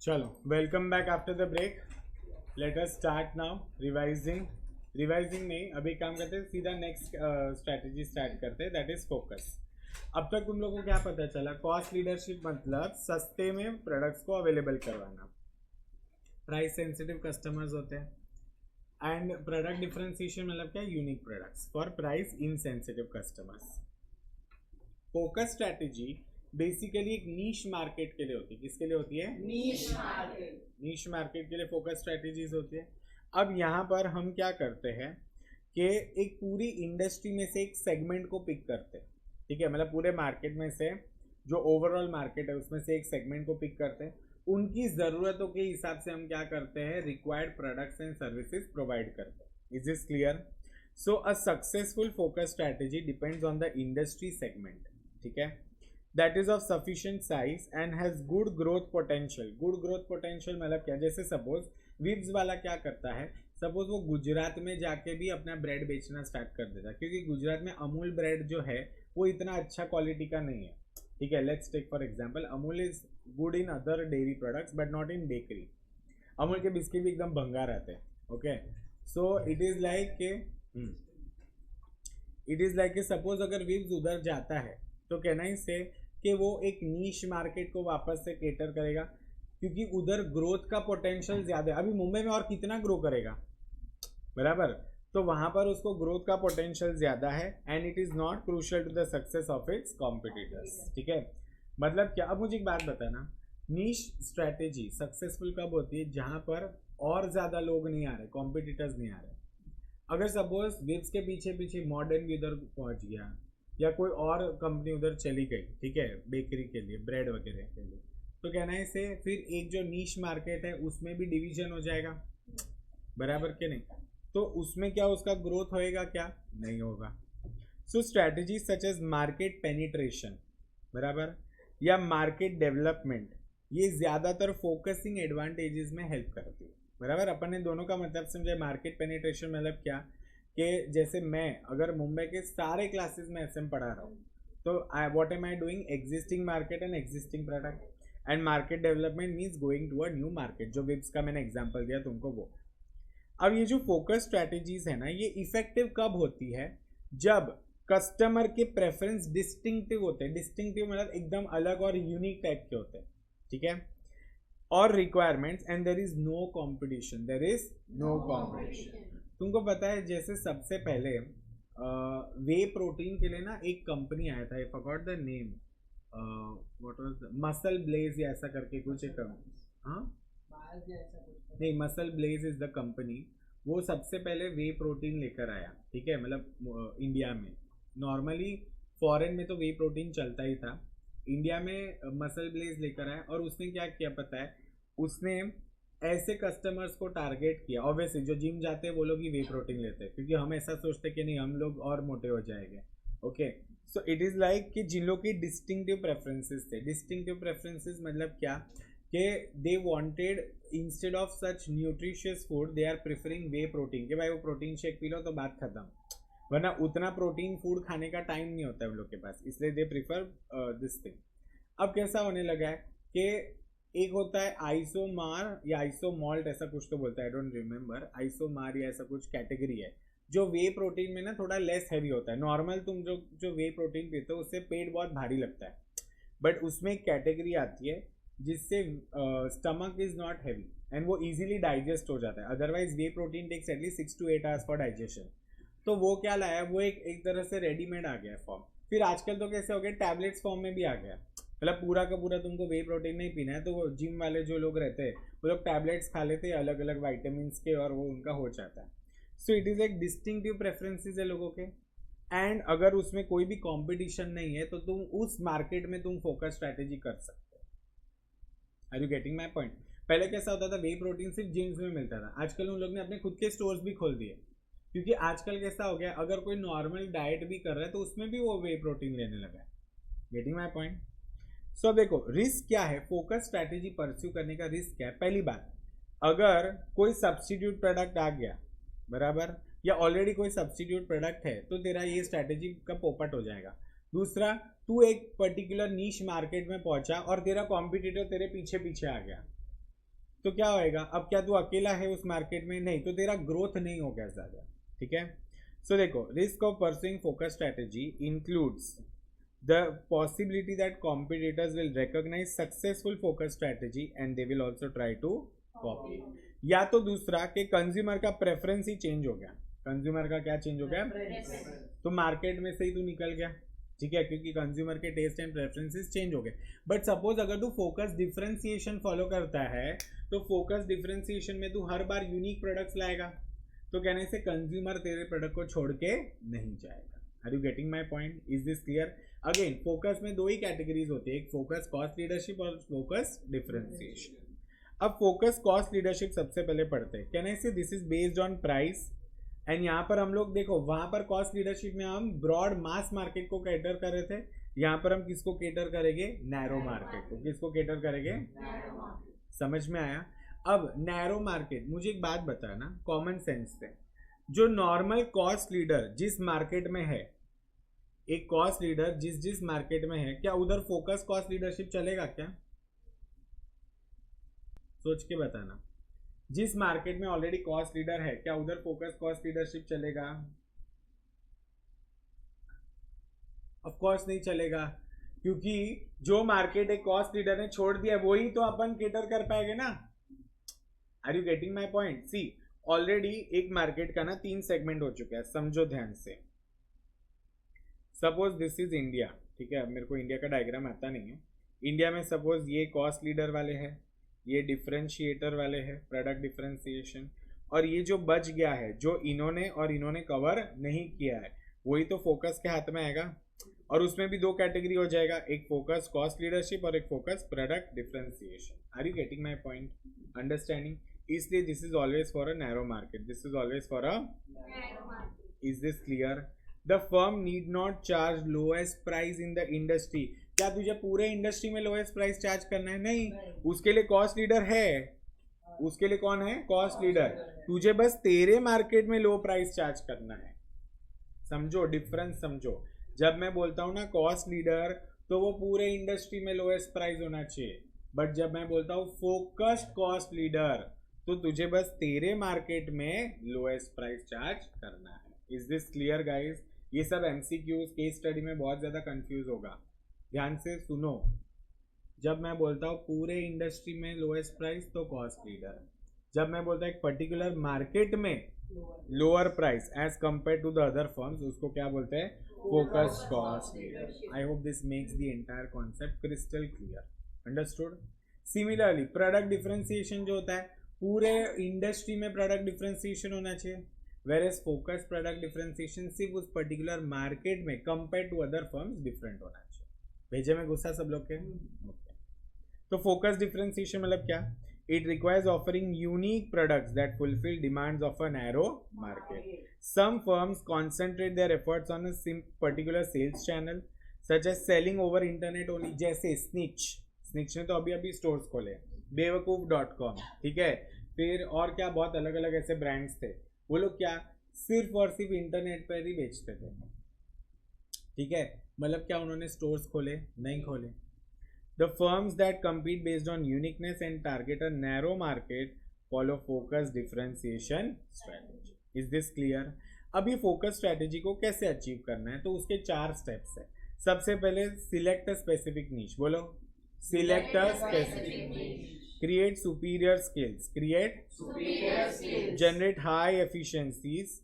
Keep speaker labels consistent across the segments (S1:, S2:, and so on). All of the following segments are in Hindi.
S1: चलो, welcome back after the break. Let us start now revising नहीं, अभी काम करते हैं, सीधा नेक्स्ट स्ट्रैटेजी स्टार्ट करते हैं, दैट इज फोकस। अब तक तुम लोगों को क्या पता चला? कॉस्ट लीडरशिप मतलब सस्ते में प्रोडक्ट्स को अवेलेबल करवाना, प्राइस सेंसिटिव कस्टमर्स होते हैं। एंड प्रोडक्ट डिफरेंशिएशन मतलब क्या? Unique products for price insensitive customers. Focus strategy basically एक नीश मार्केट के लिए होती है। किसके लिए होती है? नीश मार्केट के लिए फोकस स्ट्रैटेजीज होती है। अब यहाँ पर हम क्या करते हैं कि एक पूरी इंडस्ट्री में से एक सेगमेंट को पिक करते हैं, ठीक है? मतलब पूरे मार्केट में से जो ओवरऑल मार्केट है उसमें से एक सेगमेंट को पिक करते हैं, उनकी ज़रूरतों के हिसाब से हम क्या करते हैं? Required products and services provide करते हैं। Is this clear? So a successful focus strategy depends on the industry segment, ठीक है? That is of sufficient size and has good growth potential. Good growth potential मतलब क्या? जैसे सपोज विब्स वाला क्या करता है, सपोज वो गुजरात में जाके भी अपना ब्रेड बेचना स्टार्ट कर देता है, क्योंकि गुजरात में अमूल ब्रेड जो है वो इतना अच्छा क्वालिटी का नहीं है, ठीक है? Let's take for example, Amul is good in other dairy products but not in bakery. Amul के बिस्किट भी एकदम भंगार आते हैं, okay? So it is like suppose अगर विब्स उधर जाता है तो कहना ही से कि वो एक नीश मार्केट को वापस से केटर करेगा, क्योंकि उधर ग्रोथ का पोटेंशियल ज्यादा है। अभी मुंबई में और कितना ग्रो करेगा, बराबर? तो वहां पर उसको ग्रोथ का पोटेंशियल ज्यादा है and it is not crucial to the success of its competitors, ठीक है? मतलब क्या? अब मुझे एक बात बताना, नीश स्ट्रैटेजी सक्सेसफुल कब होती है? जहां पर और ज्यादा लोग नहीं आ रहे, कॉम्पिटिटर्स नहीं आ रहे। अगर सपोज विप्स के पीछे पीछे मॉडर्न भी उधर पहुंच गया या कोई और कंपनी उधर चली गई, ठीक है, बेकरी के लिए, ब्रेड वगैरह के लिए, तो कहना है से फिर एक जो नीश मार्केट है उसमें भी डिवीजन हो जाएगा, बराबर के नहीं? तो उसमें क्या उसका ग्रोथ होएगा? क्या नहीं होगा। So strategy such as market penetration, बराबर, या मार्केट डेवलपमेंट, ये ज्यादातर फोकसिंग एडवांटेजेस में हेल्प करती है, बराबर? अपन ने दोनों का मतलब समझा। मार्केट पेनिट्रेशन मतलब क्या? कि जैसे मैं अगर मुंबई के सारे क्लासेस में एसएम पढ़ा रहा हूँ, तो what am I doing? Existing market and existing product. And market development means going to a new market, जो विप्स का मैंने एग्जांपल दिया तुमको वो। अब ये जो फोकस स्ट्रैटेजीज है ना, ये इफेक्टिव कब होती है? जब कस्टमर के प्रेफरेंस डिस्टिंक्टिव होते हैं। डिस्टिंक्टिव मतलब एकदम अलग और यूनिक टाइप के होते हैं, ठीक है? और requirements and there is no competition, there is no competition. तुमको पता है जैसे सबसे पहले वे प्रोटीन के लिए ना एक कंपनी आया था, I forgot the name, what was, MuscleBlaze या ऐसा करके कुछ एक, हाँ नहीं, MuscleBlaze is the company. वो सबसे पहले वे प्रोटीन लेकर आया, ठीक है? मतलब इंडिया में नॉर्मली, फॉरेन में तो वे प्रोटीन चलता ही था, इंडिया में मसल ब्लेज लेकर आया। और उसने क्या किया पता है? उसने ऐसे कस्टमर्स को टारगेट किया, ऑब्वियसली जो जिम जाते हैं वो लोग ही वे प्रोटीन लेते हैं, क्योंकि हम ऐसा सोचते कि नहीं हम लोग और मोटे हो जाएंगे, okay? So it is like कि जिन लोग की डिस्टिंक्टिव प्रेफरेंसेस थे। डिस्टिंक्टिव प्रेफरेंसेस मतलब क्या? कि they wanted instead of such nutritious food they are preferring whey protein, कि भाई वो प्रोटीन शेक पी लो तो बात खत्म, वरना उतना प्रोटीन फूड खाने का टाइम नहीं होता है उन लोग के पास, इसलिए दे प्रीफर दिस थिंग। अब कैसा होने लगा है कि एक होता है आइसोमार या आइसोमॉल्ट, ऐसा कुछ तो बोलता है, आई डोंट रिमेम्बर, आइसोमार या ऐसा कुछ कैटेगरी है, जो वे प्रोटीन में ना थोड़ा लेस हैवी होता है। नॉर्मल तुम जो जो वे प्रोटीन पीते हो उससे पेट बहुत भारी लगता है, बट उसमें एक कैटेगरी आती है जिससे stomach is not heavy and वो इजीली डाइजेस्ट हो जाता है। Otherwise whey protein takes at least 6 to 8 hours for digestion. तो वो क्या लाया? वो एक तरह से रेडीमेड आ गया फॉर्म। फिर आजकल तो कैसे हो गया, टैबलेट्स फॉर्म में भी आ गया। मतलब पूरा का पूरा तुमको वे प्रोटीन नहीं पीना है तो वो जिम वाले जो लोग रहते हैं वो लोग टैबलेट्स खा लेते हैं अलग अलग वाइटामिन के, और वो उनका हो जाता है। सो इट इज़ एक डिस्टिंक्टिव प्रेफरेंसेस है लोगों के। एंड अगर उसमें कोई भी कंपटीशन नहीं है तो तुम उस मार्केट में तुम फोकस स्ट्रैटेजी कर सकते हो। Are you getting my point? पहले कैसा होता था? वे प्रोटीन सिर्फ जिम्स में मिलता था, आजकल उन लोग ने अपने खुद के स्टोर्स भी खोल दिए, क्योंकि आजकल कैसा हो गया, अगर कोई नॉर्मल डाइट भी कर रहा है तो उसमें भी वो वे प्रोटीन लेने लगा है। Getting my point? सो देखो रिस्क क्या है फोकस स्ट्रैटेजी परस्यू करने का। रिस्क क्या है? पहली बात, अगर कोई सब्सटीट्यूट प्रोडक्ट आ गया, बराबर, या ऑलरेडी कोई सब्सटीट्यूट प्रोडक्ट है तो तेरा ये स्ट्रैटेजी का पोपट हो जाएगा। दूसरा, तू एक पर्टिकुलर नीश मार्केट में पहुंचा और तेरा कॉम्पिटिटर तेरे पीछे पीछे आ गया, तो क्या होएगा, अब क्या तू अकेला है उस मार्केट में, नहीं, तो तेरा ग्रोथ नहीं हो गया ज्यादा, ठीक है। सो देखो, risk of pursuing focus strategy includes the possibility that competitors will recognize successful focus strategy and they will also try to copy। या तो दूसरा कि कंज्यूमर का प्रेफरेंस ही चेंज हो गया, कंज्यूमर का क्या चेंज हो गया, तो मार्केट में से ही तू निकल गया, ठीक है, क्योंकि कंज्यूमर के टेस्ट एंड प्रेफरेंसेस चेंज हो गए। बट सपोज अगर तू फोकस डिफरेंशिएशन फॉलो करता है, तो फोकस डिफरेंशिएशन में तू हर बार यूनिक प्रोडक्ट्स लाएगा, तो कहने से कंज्यूमर तेरे प्रोडक्ट को छोड़ के नहीं जाएगा। Are you getting my point? Is this clear? Again focus में दो ही कैटेगरीज होती है, एक फोकस कॉस्ट लीडरशिप और फोकस डिफरेंशिएशन। अब फोकस कॉस्ट लीडरशिप सबसे पहले पढ़ते हैं। Can I say this is based on price, and यहाँ पर हम लोग देखो, वहां पर कॉस्ट लीडरशिप में हम ब्रॉड मास मार्केट को कैटर कर रहे थे, यहाँ पर हम किसको कैटर करेंगे, नैरो मार्केट को। किसको कैटर करेंगे, समझ में आया? अब नैरो मार्केट, मुझे एक बात बताना कॉमन सेंस से, जो नॉर्मल कॉस्ट लीडर जिस मार्केट में है, एक कॉस्ट लीडर जिस मार्केट में है, क्या उधर फोकस कॉस्ट लीडरशिप चलेगा क्या? सोच के बताना। जिस मार्केट में ऑलरेडी कॉस्ट लीडर है, क्या उधर फोकस कॉस्ट लीडरशिप चलेगा? ऑफ कोर्स नहीं चलेगा, क्योंकि जो मार्केट एक कॉस्ट लीडर ने छोड़ दिया वही तो अपन केटर कर पाएंगे ना। Are you getting my point? See, already एक मार्केट का ना 3 सेगमेंट हो चुका है, समझो ध्यान से। सपोज दिस इज इंडिया, ठीक है, अब मेरे को इंडिया का डायग्राम आता नहीं है। इंडिया में सपोज ये कॉस्ट लीडर वाले हैं, ये डिफरेंशिएटर वाले हैं, प्रोडक्ट डिफरेंशिएशन, और ये जो बच गया है, जो इन्होंने कवर नहीं किया है, वही तो फोकस के हाथ में आएगा। और उसमें भी 2 कैटेगरी हो जाएगा, एक फोकस कॉस्ट लीडरशिप और एक focus product differentiation. Are you getting my point? Understanding? इसलिए this is always for a narrow market, this is always for a narrow market. Is this clear? The firm need not charge lowest price in the industry. क्या तुझे पूरे इंडस्ट्री में लोएस्ट प्राइस चार्ज करना है? नहीं, उसके लिए कॉस्ट लीडर है। उसके लिए कौन है? Cost leader. तुझे बस तेरे मार्केट में लो प्राइस चार्ज करना है। समझो डिफरेंस, समझो। जब मैं बोलता हूं ना कॉस्ट लीडर, तो वो पूरे इंडस्ट्री में लोएस्ट प्राइस होना चाहिए, बट जब मैं बोलता हूं फोकस्ड कॉस्ट लीडर, तो तुझे बस तेरे मार्केट में लोएस्ट प्राइस चार्ज करना है। Is this clear guys? ये सब एमसीक्यूज केस स्टडी में बहुत ज्यादा कंफ्यूज होगा, ध्यान से सुनो। जब मैं बोलता हूँ पूरे इंडस्ट्री में लोएस्ट प्राइस, तो कॉस्ट लीडर। जब मैं बोलता हूँ एक पर्टिकुलर मार्केट में lower price as compare to the other firms, उसको क्या बोलते हैं? Focused cost leader. I hope this makes the entire concept crystal clear. Understood? Similarly product differentiation जो होता है, पूरे इंडस्ट्री में प्रोडक्ट डिफरेंशिएशन होना चाहिए, whereas focus product differentiation सिर्फ उस पर्टिकुलर मार्केट में compare to other firms different होना चाहिए। भेजे में गुस्सा सब लोग के? ओके। तो फोकस डिफरेंशिएशन मतलब क्या? It requires offering unique products that fulfil demands of a narrow market. Some firms concentrate their efforts on a particular sales channel such as selling over internet only, जैसे स्निच ने तो अभी स्टोर्स खोले, बेवकूफ.com, ठीक है, फिर और क्या बहुत अलग अलग ऐसे ब्रांड्स थे, वो लोग क्या सिर्फ और सिर्फ इंटरनेट पर ही बेचते थे, ठीक है। मतलब क्या उन्होंने स्टोर्स खोले? नहीं खोले। The firms that compete based on uniqueness and target a narrow market follow focus differentiation strategy. Is this clear? अब ये फोकस स्ट्रेटेजी को कैसे अचीव करना है, तो उसके 4 स्टेप्स है। सबसे पहले सिलेक्ट अ स्पेसिफिक नीश, बोलो select a specific niche, create superior skills, generate high efficiencies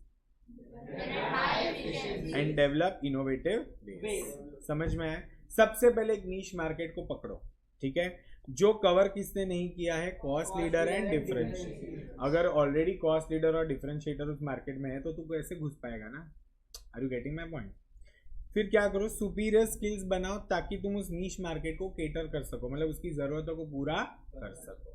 S1: and develop innovative ways। समझ में आया? सबसे पहले एक नीश मार्केट को पकड़ो, ठीक है, जो कवर किसने नहीं किया है? Cost leader and differentiator. अगर ऑलरेडी कॉस्ट लीडर और डिफरेंशिएटर उस मार्केट में है, तो तू कैसे घुस पाएगा ना? Are you getting my point? फिर क्या करो, सुपीरियर स्किल्स बनाओ ताकि तुम उस नीश मार्केट को केटर कर सको, मतलब उसकी जरूरतों को पूरा कर सको।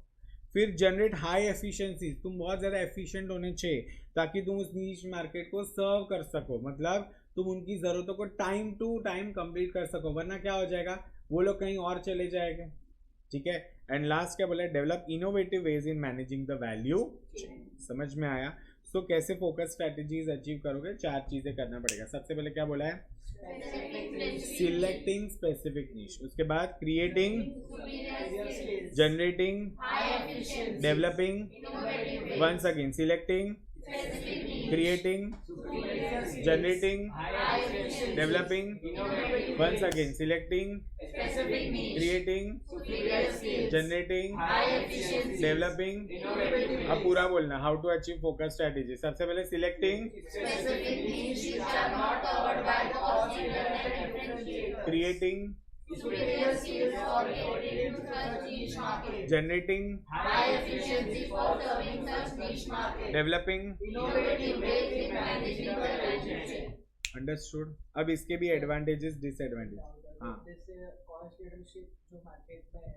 S1: फिर जनरेट हाई एफिशिएंसी, तुम बहुत ज़्यादा एफिशिएंट होने चाहिए ताकि तुम उस नीश मार्केट को सर्व कर सको, मतलब तुम उनकी ज़रूरतों को टाइम टू टाइम कंप्लीट कर सको, वरना क्या हो जाएगा, वो लोग कहीं और चले जाएंगे, ठीक है। एंड लास्ट क्या बोला? Develop innovative ways in managing the value chain. समझ में आया? सो कैसे फोकस स्ट्रैटेजीज अचीव करोगे? 4 चीज़ें करना पड़ेगा। सबसे पहले क्या बोला है? सिलेक्टिंग स्पेसिफिक नीश, उसके बाद creating, generating developing, once again selecting, creating, generating, developing, once again selecting, creating, generating, developing. अब पूरा बोलना, how to achieve focus strategy. सबसे पहले selecting, creating, generating, developing, understood. अब इसके भी एडवांटेजेस डिसएडवांटेज. हाँ,
S2: जैसे कॉस्ट लीडरशिप जो मार्केट में है,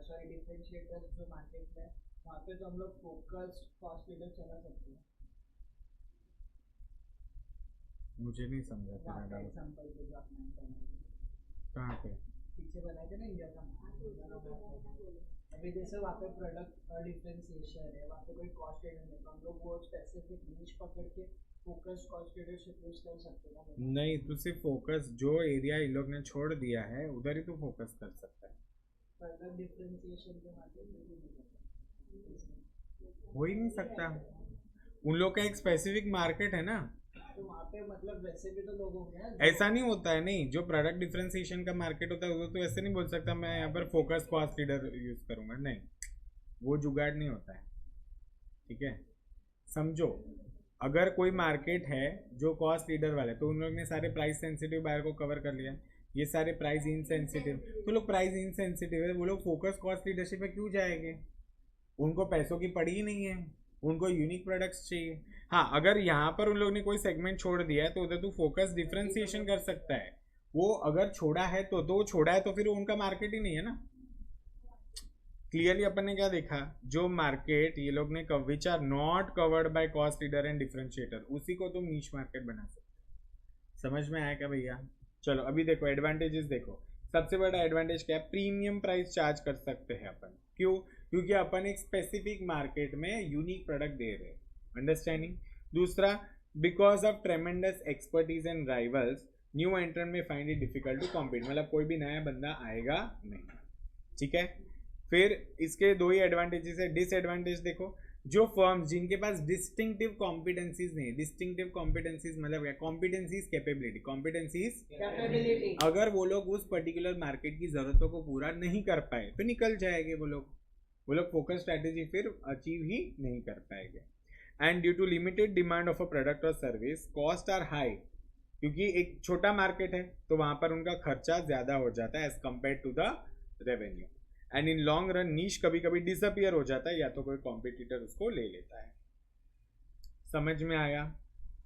S2: सॉरी डिफरेंशिएटर जो मार्केट में, वहाँ पे तो हम लोग फोकस्ड कॉस्ट लीडर चला सकते हैं.
S1: मुझे नहीं समझा तेरा डाउट.
S2: एग्जांपल जो आपने बनाया
S1: कहाँ पे
S2: पीछे बनाए थे ना इंडिया का. अभी जैसे वहाँ पे प्रोडक्ट डिफरेंशिएशन है, वहाँ पे कोई कॉस्ट लीडर नहीं, तो हम लोग वो स्पेसिफिक नीश पकड़ के फोकस कॉस्ट लीडरशिप यूज कर सकते हैं.
S1: नहीं, तो सिर्फ फोकस जो एरिया इन लोग ने छोड़ दिया है उधर ही तो फोकस कर सकता है.
S2: प्रोडक्ट डिफरेंशिएशन के मार्केट में भी नहीं
S1: हो ही नहीं सकता. उन लोग का एक स्पेसिफिक मार्केट है ना,
S2: तो वहाँ पे मतलब वैसे भी तो लोग होंगे.
S1: ऐसा नहीं होता है. नहीं, जो प्रोडक्ट डिफरेंशिएशन का मार्केट होता है उधर तो ऐसे नहीं बोल सकता मैं यहाँ पर फोकस कॉस्ट लीडर यूज करूंगा. नहीं, वो जुगाड़ नहीं होता है. ठीक है, समझो. अगर कोई मार्केट है जो कॉस्ट लीडर वाले, तो उन लोग ने सारे प्राइस सेंसिटिव बायर को कवर कर लिया. ये सारे प्राइस इनसेंसिटिव, तो लोग प्राइस इनसेंसिटिव है, वो लोग फोकस कॉस्ट लीडरशिप में क्यों जाएंगे? उनको पैसों की पड़ी ही नहीं है, उनको यूनिक प्रोडक्ट्स चाहिए. हाँ, अगर यहाँ पर उन लोग ने कोई सेगमेंट छोड़ दिया है तो उधर तो फोकस डिफरेंशिएशन कर सकता है. वो अगर छोड़ा है तो छोड़ा है तो फिर उनका मार्केट ही नहीं है ना. क्लियरली अपन ने क्या देखा, जो मार्केट ये लोग ने which are not covered by cost leader and differentiator, उसी को तुम नीश मार्केट बना सकते. समझ में आया क्या भैया? चलो अभी देखो एडवांटेजेस. देखो सबसे बड़ा एडवांटेज क्या है, प्रीमियम प्राइस चार्ज कर सकते हैं अपन. क्यों? क्योंकि अपन एक स्पेसिफिक मार्केट में यूनिक प्रोडक्ट दे रहे हैं. अंडरस्टैंडिंग. दूसरा, because of tremendous expertise and rivals new entrant may find it difficult to compete. मतलब कोई भी नया बंदा आएगा नहीं. ठीक है. फिर इसके दो ही एडवांटेजेस है. डिसएडवांटेज देखो, जो फर्म्स जिनके पास डिस्टिंक्टिव कॉम्पिटेंसीज नहीं, डिस्टिंक्टिव कॉम्पिटेंसीज मतलब क्या, कॉम्पिटेंसीज कैपेबिलिटी, कॉम्पिटेंसीज अगर वो लोग उस पर्टिकुलर मार्केट की जरूरतों को पूरा नहीं कर पाए फिर निकल जाएंगे वो लोग फोकस स्ट्रैटेजी फिर अचीव ही नहीं कर पाएंगे. And due to limited demand of a product और सर्विस, कॉस्ट आर हाई. क्योंकि एक छोटा मार्केट है तो वहां पर उनका खर्चा ज्यादा हो जाता है as compare to the revenue. And in long run niche कभी कभी डिसअपियर हो जाता है, या तो कोई कॉम्पिटिटर उसको ले लेता है. समझ में आया?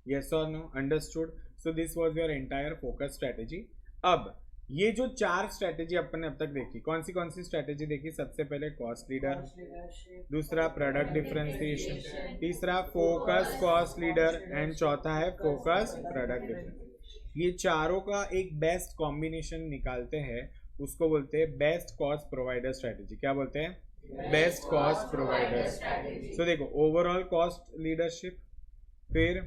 S1: यस और no? Understood. So this was your entire focus strategy. अब ये जो 4 स्ट्रैटेजी अपन ने अब तक देखी, कौन सी स्ट्रैटेजी देखी? सबसे पहले कॉस्ट लीडर, दूसरा प्रोडक्ट डिफरेंशिएशन, तीसरा फोकस कॉस्ट लीडर एंड चौथा है फोकस प्रोडक्ट डिफरेंशिएशन. ये चारों का एक बेस्ट कॉम्बिनेशन निकालते हैं, उसको बोलते हैं बेस्ट कॉस्ट प्रोवाइडर स्ट्रैटेजी. क्या बोलते हैं? Best cost provider. सो देखो, ओवरऑल कॉस्ट लीडरशिप, फिर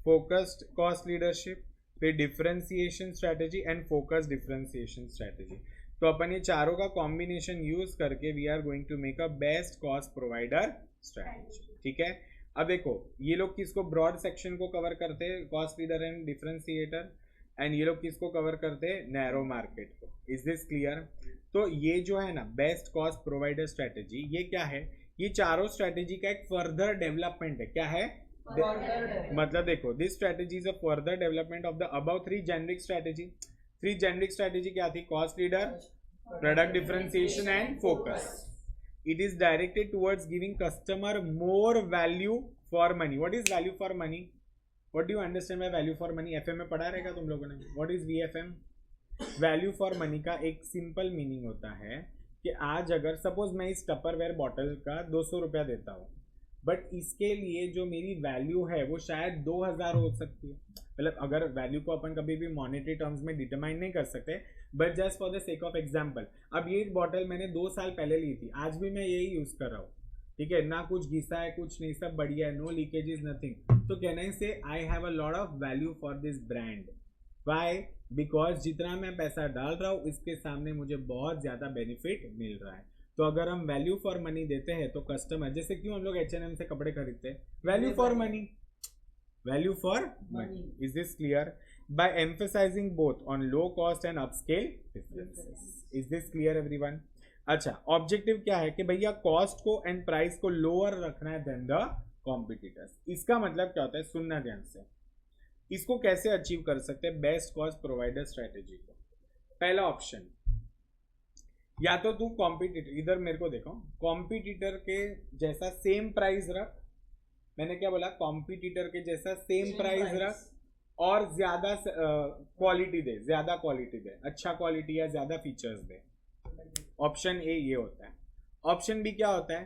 S1: फोकस्ड कॉस्ट लीडरशिप, फिर differentiation strategy and focus differentiation strategy. तो अपन ये चारों का कॉम्बिनेशन यूज करके we are going to make a best cost provider strategy. ठीक है. अब देखो, ये लोग किसको, ब्रॉड सेक्शन को कवर करते हैं, cost leader and differentiator, and ये लोग किसको कवर करते हैं, नैरो मार्केट को. Is this clear? तो ये जो है ना बेस्ट कॉस्ट प्रोवाइडर स्ट्रैटेजी, ये क्या है, ये चारों स्ट्रैटेजी का एक फर्दर डेवलपमेंट है. क्या है? मतलब देखो, this strategy is a further development of the above 3 generic strategy. 3 generic strategy क्या थी? Cost leader, product differentiation and focus. It is directed towards giving customer more value for money. What is value for money? What do you understand by value for money? FM में पढ़ा रहेगा तुम लोगों ने. What is VFM? Value for money का एक सिंपल मीनिंग होता है कि आज अगर सपोज मैं इस टपरवेयर बॉटल का 200 रुपया देता हूँ, बट इसके लिए जो मेरी वैल्यू है वो शायद 2000 हो सकती है. मतलब अगर वैल्यू को अपन कभी भी मॉनेटरी टर्म्स में डिटरमाइन नहीं कर सकते, but just for the sake of example, अब ये बॉटल मैंने 2 साल पहले ली थी, आज भी मैं यही यूज कर रहा हूँ. ठीक है ना, कुछ घिसा है, कुछ नहीं, सब बढ़िया है, नो लीकेजेस, नथिंग. तो can I say I have a lot of value for this brand. Why? Because जितना मैं पैसा डाल रहा हूँ इसके सामने मुझे बहुत ज्यादा बेनिफिट मिल रहा है. तो अगर हम वैल्यू फॉर मनी देते हैं तो कस्टमर, जैसे क्यों हम लोग H&M से कपड़े खरीदते हैं, value for money, value for money. Is this clear? By emphasising both on low cost and upscale differences. Is this clear everyone? अच्छा, ऑब्जेक्टिव क्या है कि भैया कॉस्ट को एंड प्राइस को लोअर रखना है देन द कॉम्पिटिटर्स. इसका मतलब क्या होता है, सुनना ध्यान से. इसको कैसे अचीव कर सकते हैं? बेस्ट कॉस्ट प्रोवाइडर स्ट्रेटेजी को. पहला ऑप्शन, या तो तू कॉम्पिटिटर, इधर मेरे को देखो, कॉम्पिटिटर के जैसा सेम प्राइस रख. मैंने क्या बोला? कॉम्पिटिटर के जैसा सेम प्राइस रख और ज्यादा क्वालिटी दे, ज्यादा क्वालिटी दे, अच्छा क्वालिटी या ज्यादा फीचर्स दे. ऑप्शन ए ये होता है. ऑप्शन बी क्या होता है?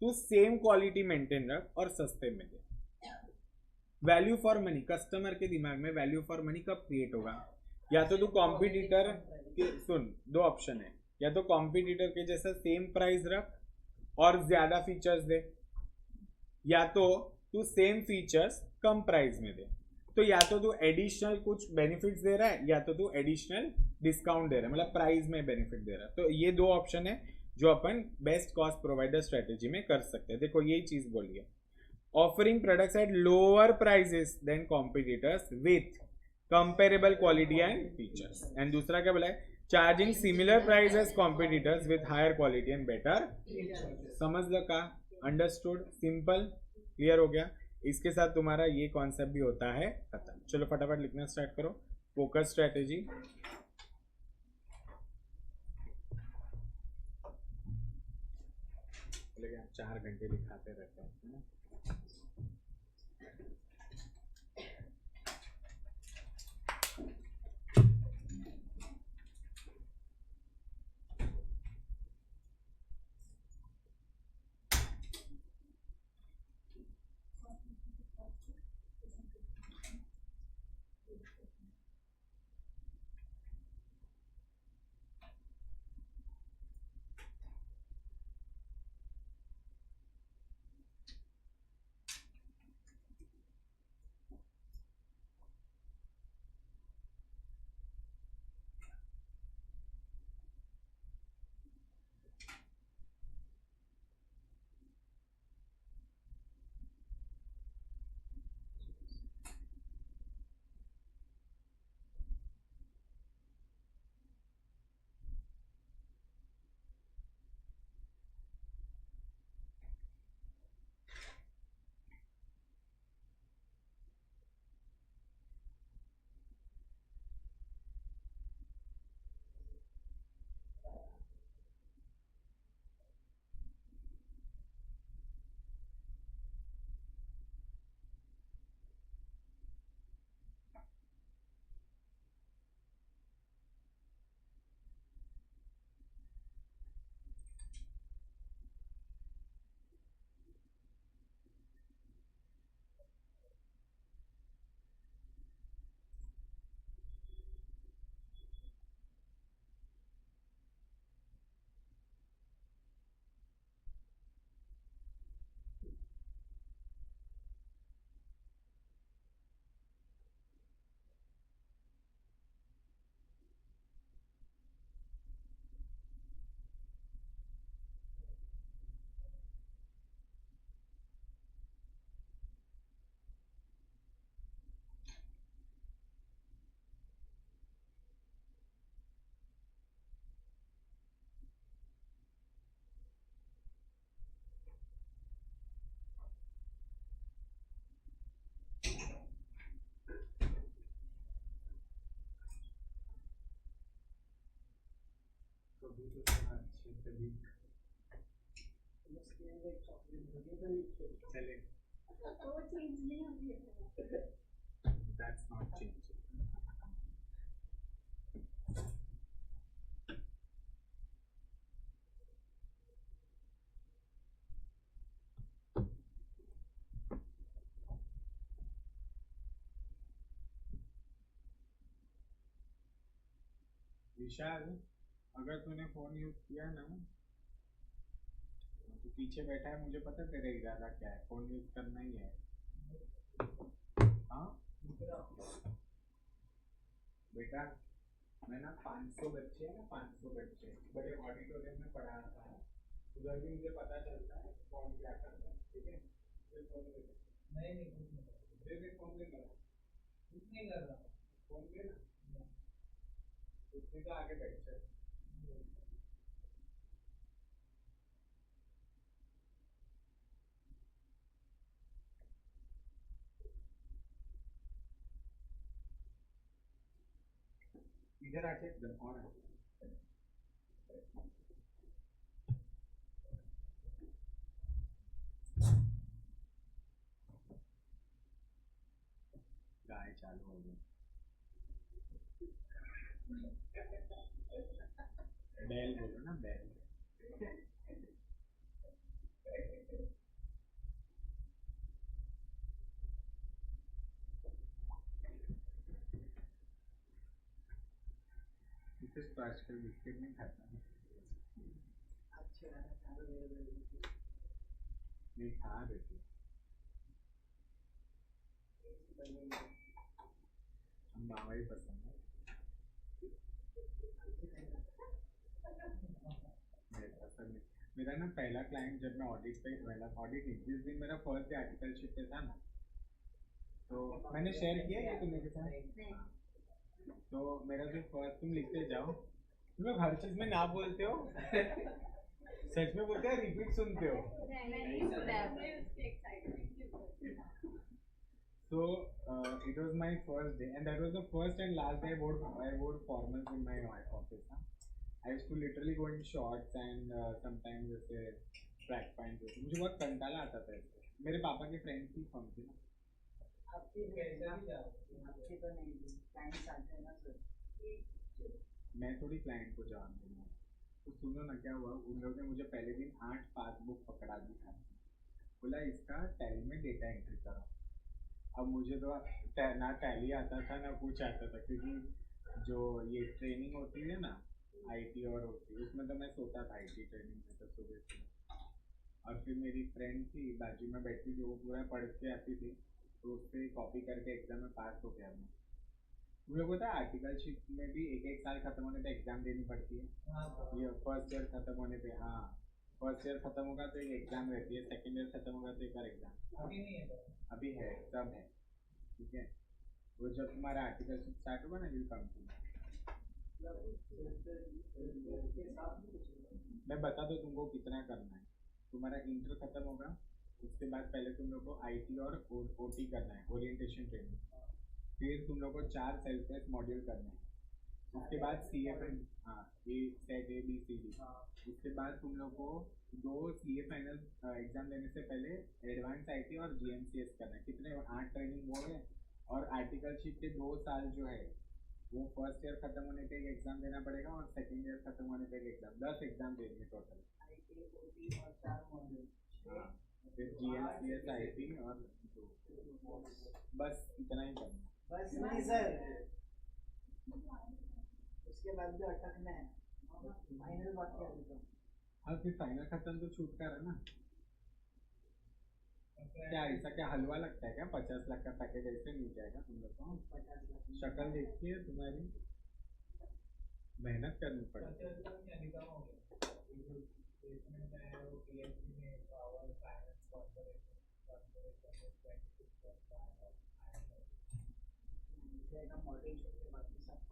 S1: तू सेम क्वालिटी मेंटेन रख और सस्ते में दे. वैल्यू फॉर मनी, कस्टमर के दिमाग में वैल्यू फॉर मनी कब क्रिएट होगा? या तो तू कॉम्पिटिटर के, सुन, दो ऑप्शन है, या तो कॉम्पिटिटर के जैसा सेम प्राइस रख और ज्यादा फीचर्स दे, या तो तू सेम फीचर्स कम प्राइस में दे. तो या तो तू एडिशनल कुछ बेनिफिट्स दे रहा है या तो तू एडिशनल डिस्काउंट दे रहा है, मतलब प्राइस में बेनिफिट दे रहा है. तो ये दो ऑप्शन है जो अपन बेस्ट कॉस्ट प्रोवाइडर स्ट्रेटेजी में कर सकते हैं. देखो यही चीज बोलिए, offering products at lower prices than competitors with comparable quality and features. And दूसरा क्या बोला है? Charging similar price as competitors with higher quality and better. समझ लो का? अंडरस्टूड? सिंपल, क्लियर हो गया? इसके साथ तुम्हारा ये कॉन्सेप्ट भी होता है खत्म. चलो फटाफट लिखना स्टार्ट करो. फोकस स्ट्रेटेजी, लेकिन 4 घंटे दिखाते रहते हैं ना. चले, that's not changing. विशाल, अगर तूने फोन यूज किया ना, तो पीछे बैठा है, मुझे पता तेरा इरादा क्या है, फोन यूज करना ही है. हाँ बेटा, मैं ना 500 बच्चे हैं ना, 500 बच्चे बड़े ऑडिटोरियम में पढ़ा रहा था. उधर भी मुझे पता चलता है कौन क्या करता है, ठीक है। फिर फोन पे
S2: नहीं नहीं कुछ नहीं कर रहा,
S1: फिर फोन पे करा,
S2: कुछ नहीं कर रहा।
S1: फोन पे ना उससे तो आगे बैठ जाए। इधर आके एकदम कौन है? गाय चालू हो गई, बैल बोलो ना, बैल। इसे तो आजकल बिस्किट नहीं खाता है।
S2: अच्छे रहना चालू मेरे
S1: नहीं खा देती, हम मावा ही पसंद है। मेरे पसंद नहीं। मेरा ना पहला क्लाइंट जब मैं ऑडिट पे, मतलब ऑडिट नहीं, जिस दिन मेरा फर्स्ट डे आर्टिकलशिप पे था ना, तो मैंने शेयर किया ये तुम्हें के साथ। तो मेरा जो फर्स्ट, तुम लिखते जाओ, तुम लोग हर चीज में ना बोलते हो। सच में बोलते हैं, रिपीट सुनते हो। So it was my first day, and that was the first and last day I wore formals in my office. Huh? I used to literally go in shorts and sometimes जैसे track pants। मुझे बहुत कंटाला आता था इससे। मेरे पापा के फ्रेंड्स की फर्म थी ना।
S2: आपकी आपकी तो नहीं थी, क्लाइंट्स आते हैं ना सर।
S1: मैं थोड़ी क्लाइंट को जानती हूँ। तो सुनो ना क्या हुआ, उन लोगों ने मुझे पहले दिन 8 पासबुक पकड़ा दी था, बोला इसका टैली में डेटा एंट्री करो। अब मुझे तो ना टैली आता था ना कुछ आता था, क्योंकि जो ये ट्रेनिंग होती है ना आईटी और होती है, उसमें तो मैं सोता था आईटी ट्रेनिंग में तो सुबह से। और फिर मेरी फ्रेंड थी बाजू में बैठी थी, वो पूरा पढ़ के आती थी, तो उससे कॉपी करके एग्जाम में पास हो गया मैं। मुझे पता है आर्टिकलशिप में भी एक एक साल खत्म होने पे एग्जाम देनी पड़ती है। ये फर्स्ट ईयर खत्म होने पे, हाँ फर्स्ट ईयर खत्म होगा तो एक एग्जाम रहती है, सेकंड ईयर खत्म होगा तो एक और एग्जाम।
S2: अभी नहीं है,
S1: अभी है, सब है, ठीक है। वो जब तुम्हारा आर्टिकलशिप स्टार्ट होगा ना, विल कम टू। मैं बता दूँ तुमको कितना करना है। तुम्हारा इंटर खत्म होगा, उसके बाद पहले तुम लोग को आईटी और ओटी करना है, ओरिएंटेशन ट्रेनिंग। फिर तुम लोग को 4 सेल्फ टेस्ट मॉड्यूल करने हैं। उसके बाद सीए, हाँ A set A B C D. उसके बाद तुम लोग को 2 सीए फाइनल एग्जाम देने से पहले एडवांस आईटी और जीएमसीएस करना है। कितने 8 ट्रेनिंग वो है। और आर्टिकलशिप के 2 साल जो है वो फर्स्ट ईयर खत्म होने पे एक एग्जाम देना पड़ेगा और सेकंड ईयर खत्म होने पे एक एग्जाम, 10 एग्जाम देंगे टोटल। हाँ, फिर जीएमसीएस आईटी और बस इतना ही करना।
S2: बस नहीं सर, उसके बाद भी अटकना है, फाइनल बात क्या होगा।
S1: हाँ फिर फाइनल खत्म तो छूट कर है ना। क्या ऐसा क्या हलवा लगता है क्या? 50 लाख का पैकेज ऐसे मिल जाएगा तुम लोग को?
S2: 50 लाख
S1: शक्ल देखी है तुम्हारी, मेहनत करनी पड़ेगी।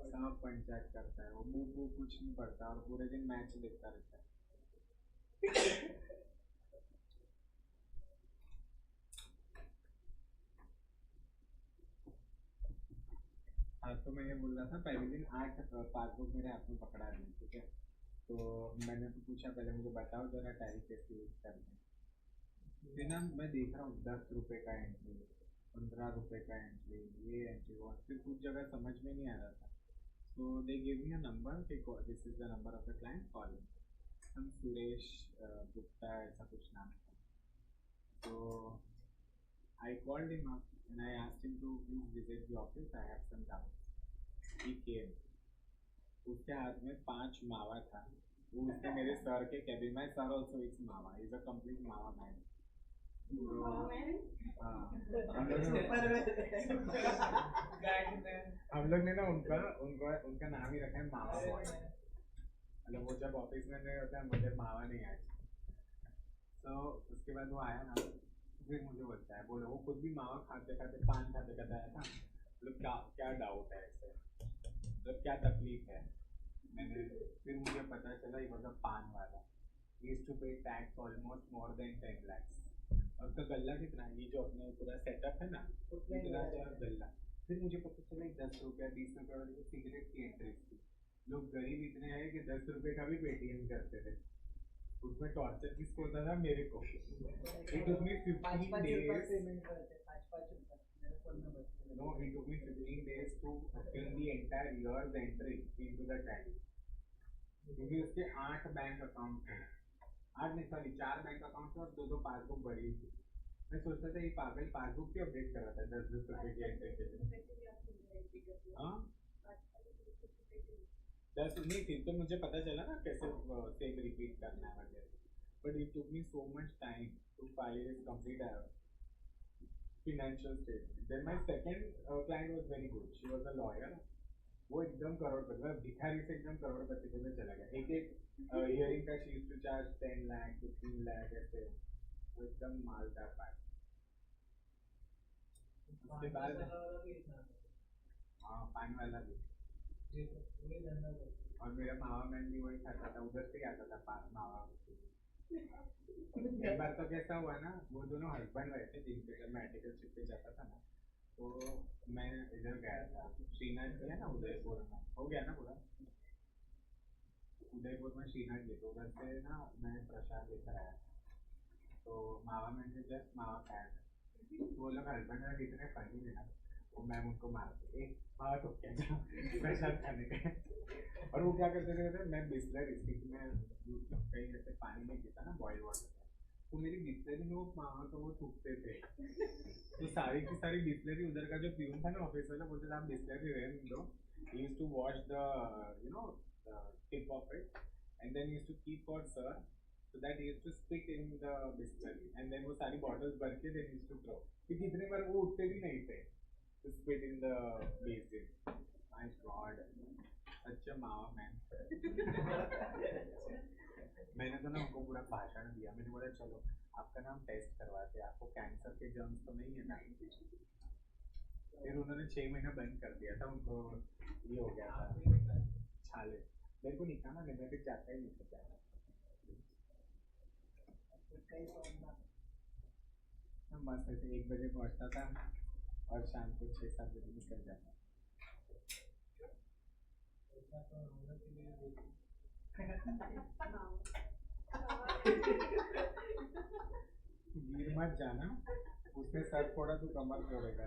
S1: सब पंचायत करता है वो, मुंह को कुछ नहीं पड़ता और पूरे दिन मैच देखता रहता है। हाँ तो मैं ये बोल रहा था, पहले दिन 8 पासबुक मेरे हाथ में पकड़ा दी, ठीक है। तो मैंने तो पूछा पहले मुझे बताओ जरा टैली कैसे यूज करते हैं। फिर ना मैं देख रहा हूँ 10 रुपये का एंट्री, 15 रुपये का एंट्री, ये एंट्री वो, फिर कुछ जगह समझ में नहीं आ रहा था। So they gave me a number, this is the number of the client, call him. हम सुरेश गुप्ता ऐसा कुछ नाम था। So I called him up and I asked him to please visit the office, I have some doubts. He came. उसके हाथ में 5 मावा था, वो उसने मेरे सर के कैबिन में, सर also is मावा, is a complete मावा man. हम लोग ने ना उनका नाम ही रखा है मावा बॉय। मतलब वो जब ऑफिस में नहीं होता है, मुझे मावा नहीं आज। उसके बाद वो आया ना, फिर मुझे बोलता है, बोले वो खुद भी मावा खाते खाते पान खाते खाते आया था, मतलब क्या क्या डाउट है इससे, मतलब क्या तकलीफ है। मैंने फिर मुझे पता चला ये मतलब पान वाला यूज्ड टू पे tax almost more than 10 lakhs। और उसका गल्ला कितना है, ये जो अपने पूरा सेटअप है ना, इतना गल्ला। फिर मुझे पता चला 10 रुपया 20 रुपया वाली सिगरेट की एंट्री थी। लोग गरीब इतने हैं कि 10 रुपये का भी पेटीएम करते थे। उसमें टॉर्चर किसको होता था, मेरे को। It took me 15 days. No, it took me 15 days to fill the entire year's entry into the tally. क्योंकि उसके 8 बैंक अकाउंट थे, 8 नहीं सॉरी 4 बैंक अकाउंट थे और 2 पासबुक बड़ी थी। मैं सोचता था ये पागल पासबुक क्यों अपडेट कर रहा था 10 रुपए की एंट्री के लिए। हाँ 10 नहीं थी तो मुझे पता चला ना कैसे सेम रिपीट करना है वगैरह। But it took me so much time to file his complete financial statement. Then my second client was very good. She was a lawyer. वो एकदम करोड़पति, मतलब भिखारी से एकदम करोड़पति में चला गया। एक हियरिंग का she used to charge 10 lakh 15 lakh ऐसे, वो एकदम मालदार पार्ट। उसके बाद हाँ पान वाला भी, और मेरा मावा मैन भी वही खाता था, उधर से आता था मावा। एक बार तो कैसा हुआ ना, वो दोनों हस्बैंड रहे थे जिनके जब मैं आर्टिकल शिप पे जाता था ना, तो मैं इधर गया था श्रीनाथ है ना उदयपुर में, हो गया ना पूरा उदयपुर में श्रीनाथ जी, तो उधर से ना मैं प्रसाद लेकर आया था। तो मावा मैंने जस्ट मावा खाया था, वो लोग हस्बैंड वाइफ इतने फनी थे ना, वो मैम उनको मारते एक मावा तो क्या प्रसाद खाने का। और वो क्या करते थे, मैं बिस्लरी में कहीं ऐसे पानी में पीता ना बॉइल वाटर, तो मेरी बिस्लरी में वो मावा तो वो थूकते थे। तो सारी की सारी बिस्लरी उधर का जो प्यून था ना ऑफिस वाला, बोलते थे आप बिस्लरी रहने दो, he used to wash the the tip of it and then he used to keep for sir, so that he used to spit in the bislary and then वो सारी bottles भर के then he used to throw, क्योंकि इतने बार वो उठते भी नहीं थे to spit in the basin। My God, such a मावा man। मैंने तो ना उनको पूरा भाषण दिया, मैंने बोला चलो आपका नाम टेस्ट करवाते, आपको कैंसर के जर्म्स तो नहीं है ना। फिर उन्होंने 6 महीना बंद कर दिया था, उनको ये हो गया था छाले, मेरे को निकालना नहीं, मैं फिर जाता ही नहीं था। मस्त ऐसे 1 बजे पहुंचता था और शाम को 6-7 बजे निकल जाता। गिर मत जाना, उसने सर फोड़ा तो कमर फोड़ेगा।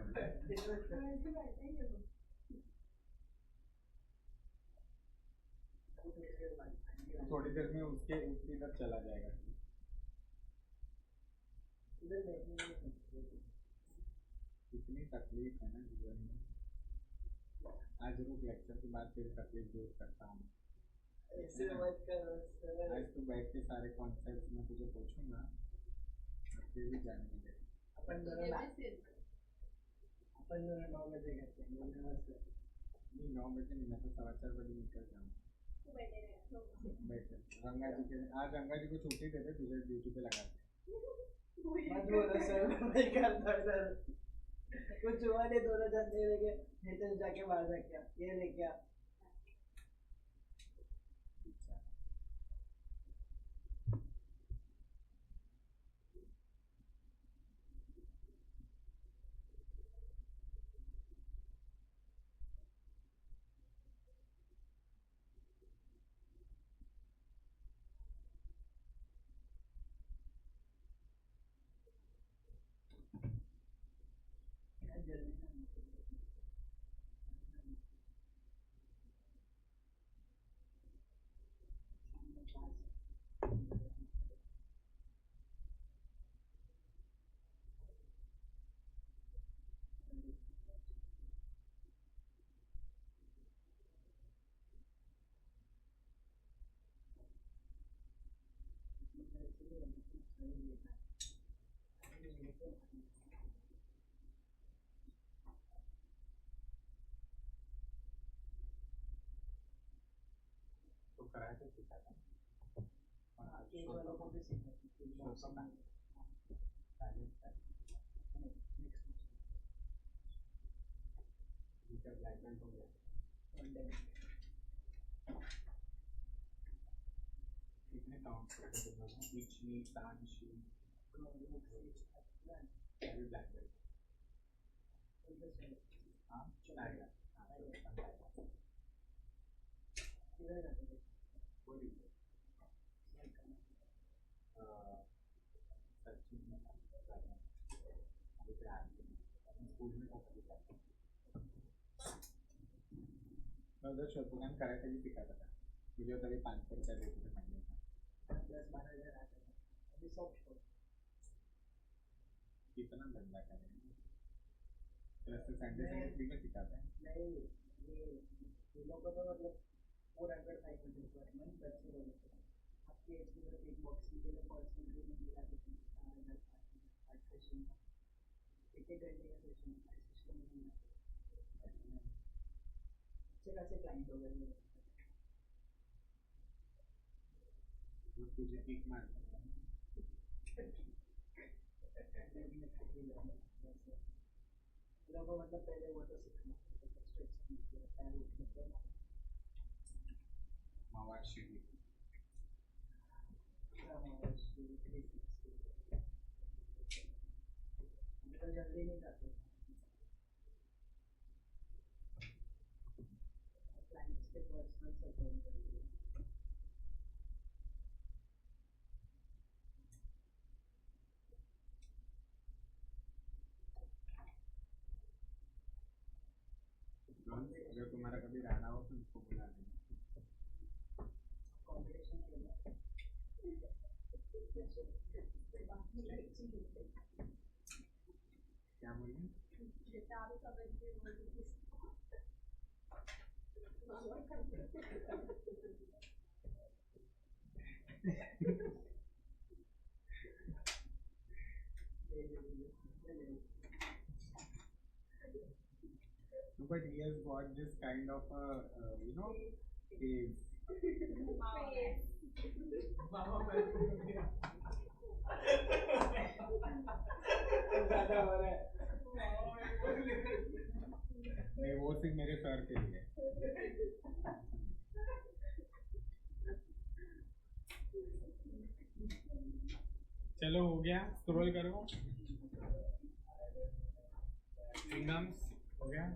S1: थोड़ी देर में उसके इधर चला जाएगा। इतनी तकलीफ है ना जीवन में, आज रुक लेक्चर के बाद फिर तकलीफ दूर करता हूँ। आज तो बैठ के सारे कॉन्सेप्ट में तुझे पूछूंगा, फिर भी जाने दे। अपन 9 बजे गए थे, नहीं 9 बजे नहीं, मैं तो 4:15 बजे निकल जाऊँ। बैठे रंगा जी के, आज रंगा जी को छुट्टी देते, तुझे ड्यूटी पे लगा
S2: कुछ हुआ नहीं, दोनों जाते लेके हेतल जाके बाहर जाके ये लेके आ।
S1: कराटे सीखा था,
S2: वालों को भी सीखा।
S1: इसका ब्लैक बेल्ट हो गया। कितने काउंट करके तुम लोग इचनी तानशी अभी ब्लैक बेल्ट हाँ आएगा बोलिए सचिन अभी तैयार स्कूल में था कभी मैं उधर शोतुकान कराटे भी सिखाता था मुझे तभी 500 रुपया देते थे महीने का
S2: 10-12 हज़ार आता था अभी सब छोड़
S1: कितना धंधा करेंगे प्लस संडे संडे फ्री में सिखाते हैं
S2: नहीं ये लोग को तो मतलब 400-500 पर मंथ बच्चे लोग आपके एज के लिए एक बॉक्सिंग के लिए पर्सनल ट्रेनिंग दिलाते थे 4,000 सेशन एक घंटे का सेशन में अच्छे खासे क्लाइंट हो गए
S1: वो तुझे किक मार
S2: लोगों मतलब पहले वो तो सीखना पैर उठने करना
S1: मावाशी
S2: तो जल्दी नहीं जाते क्लाइंट्स के पर्सनल सपोर्ट करते
S1: अगर तुम्हारा कभी रहना हो तो उसको बुला देना
S2: कंपटीशन खेलना
S1: क्या बोलिए but he has got this kind of a face
S2: ज़्यादा हो रहा है
S1: नहीं वो सिर्फ मेरे सर के लिए चलो हो गया स्क्रॉल करो फिंगर्स हो गया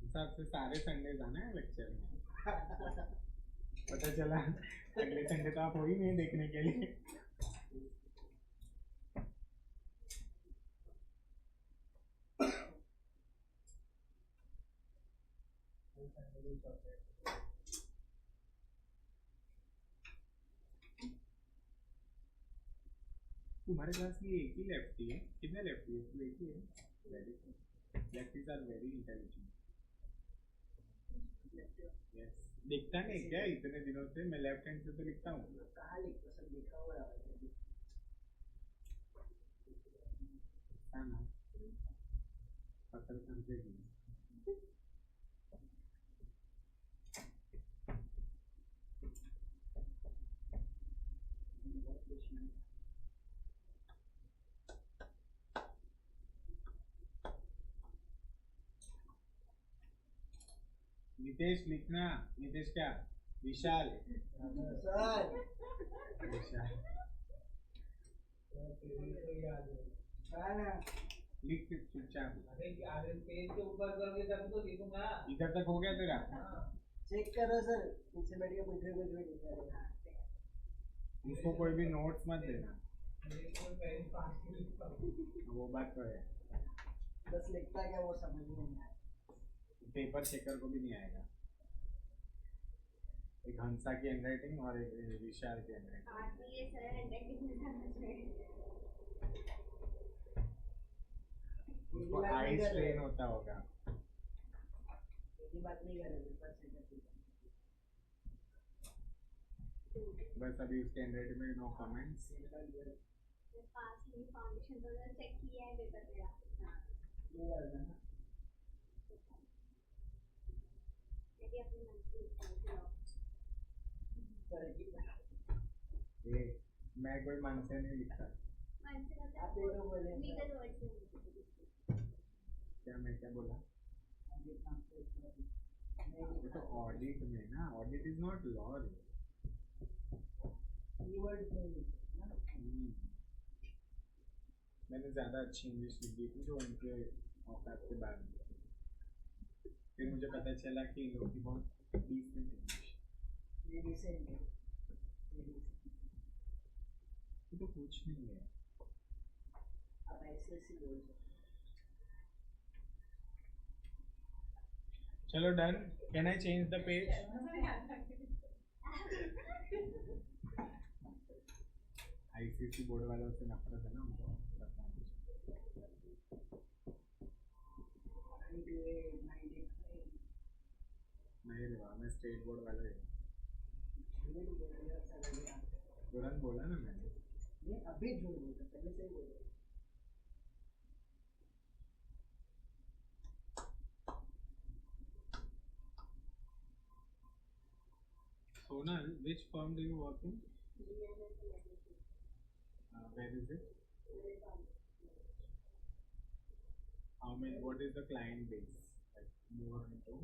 S1: हिसाब से सारे संडे जाना है लेक्चर में पता चला अगले संडे तो आप हो ही नहीं देखने के लिए तुम्हारे क्लास में एक ही लेफ्टी है कितने लेफ्टी है तो एक ही है lefties are very intelligent yes दिखता नहीं क्या इतने दिनों से मैं लेफ्ट हैंड से तो लिखता हूँ
S2: कहाँ लिखता सब लिखा हुआ है
S1: ना पत्थर समझेगी नितेश लिखना नितेश क्या विशाल विशाल लिख चुपचाप
S2: पेज के ऊपर करोगे तब तो लिखूंगा
S1: इधर तक हो गया तेरा
S2: चेक करो सर पीछे बैठ के कुछ भी लिख रहे
S1: उसको कोई भी नोट्स मत देना वो बात तो है
S2: बस लिखता क्या वो समझ में नहीं आया
S1: पेपर चेकर को भी नहीं आएगा एक हंसा की हैंडराइटिंग और एक विशाल की हैंडराइटिंग उसको आई स्ट्रेन होता होगा
S2: यही बात नहीं कर रहे पेपर चेकर
S1: बस अभी उसके हैंडराइटिंग में नो कमेंट्स
S2: ये वाला ना
S1: ये मैं कोई मन से नहीं लिखता।
S2: आप ये तो बोले
S1: क्या मैं क्या बोला?
S2: अभी काम पे
S1: वो तो ऑडिट में ना, audit is not law.
S2: Keyword नहीं लिखे ना
S1: मैंने ज्यादा अच्छी इंग्लिश लिख दी थी जो उनके औकात के बाद में। फिर मुझे पता चला कि इन लोग की बहुत डिसेंट इंग्लिश।
S2: ये रिसेंट है
S1: ये तो कुछ नहीं है।
S2: आप ऐसे ही बोल सकते
S1: चलो done. Can I change the page? ICSE board वालों से नफरत है ना उनको, पता है मुझे। नहीं रे वाह, मैं स्टेट बोर्ड वाला है। तुरंत बोला ना मैंने।
S2: ये अभी झूठ बोलते पहले से ही बोल रहे
S1: Sonal, which firm do you work in? Where is it? How many? What is the client base? Like more into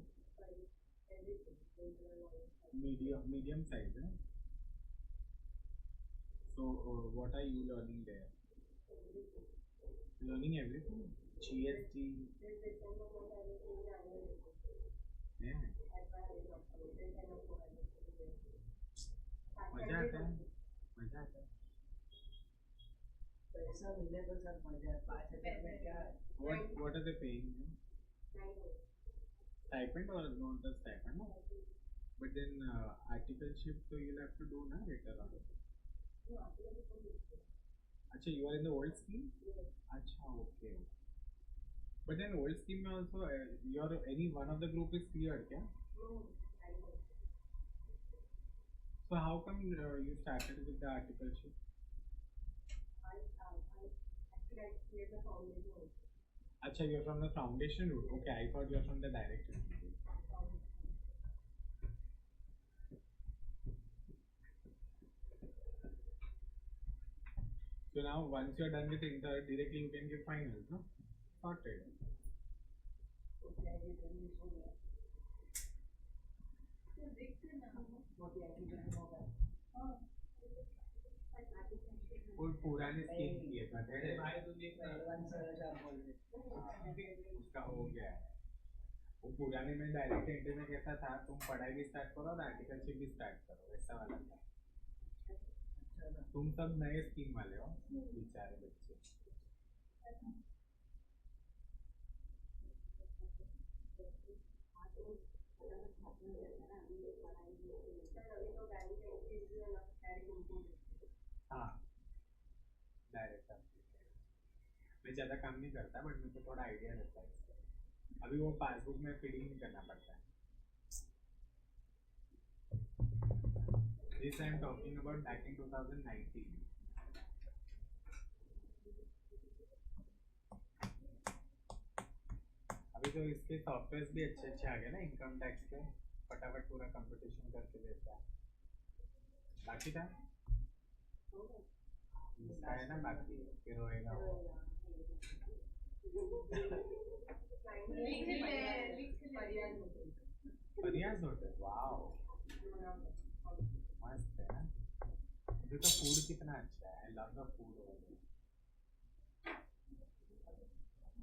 S1: medium size, eh? So what are you learning there? Learning everything. GST. Yeah. मजा आता है, मजा आता है।
S2: पैसा मिलने तो सब मजा है 5,000 में क्या है
S1: What are they paying you? Stipend or not the stipend? No? But then articleship, so you'll have to do na later on. अच्छा, you are in the old scheme? अच्छा, okay. But then old scheme में also your any one of the group is cleared क्या? So how come you started with the articleship? अच्छा, you're from the foundation route. Okay, I thought you're from the direct route. So now once you're done with inter, directly you can give finals, no? Sorted. और पुराने स्कीम की है उसका हो गया है। वो पुराने में डायरेक्ट एंट्री में कैसा था, तुम पढ़ाई भी स्टार्ट करो और आर्टिकलशिप भी स्टार्ट करो, वैसा वाला था। तुम सब नए स्कीम वाले हो बेचारे बच्चे। हाँ डायरेक्ट मैं ज़्यादा काम नहीं करता, बट मेरे को थोड़ा आइडिया रहता है इसका। अभी वो पासबुक में फीडिंग नहीं करना पड़ता है। This I am talking about back in 2019. अभी तो इसके सॉफ्टवेयर भी अच्छे अच्छे आ गए ना इनकम टैक्स के, फटाफट पूरा कंपटीशन करके देता है। बाकी था इसका है ना, बाकी फिर होएगा वो। परियाज होटल, वाओ मस्त है ना। मुझे तो फूड कितना अच्छा है, I love the food over there.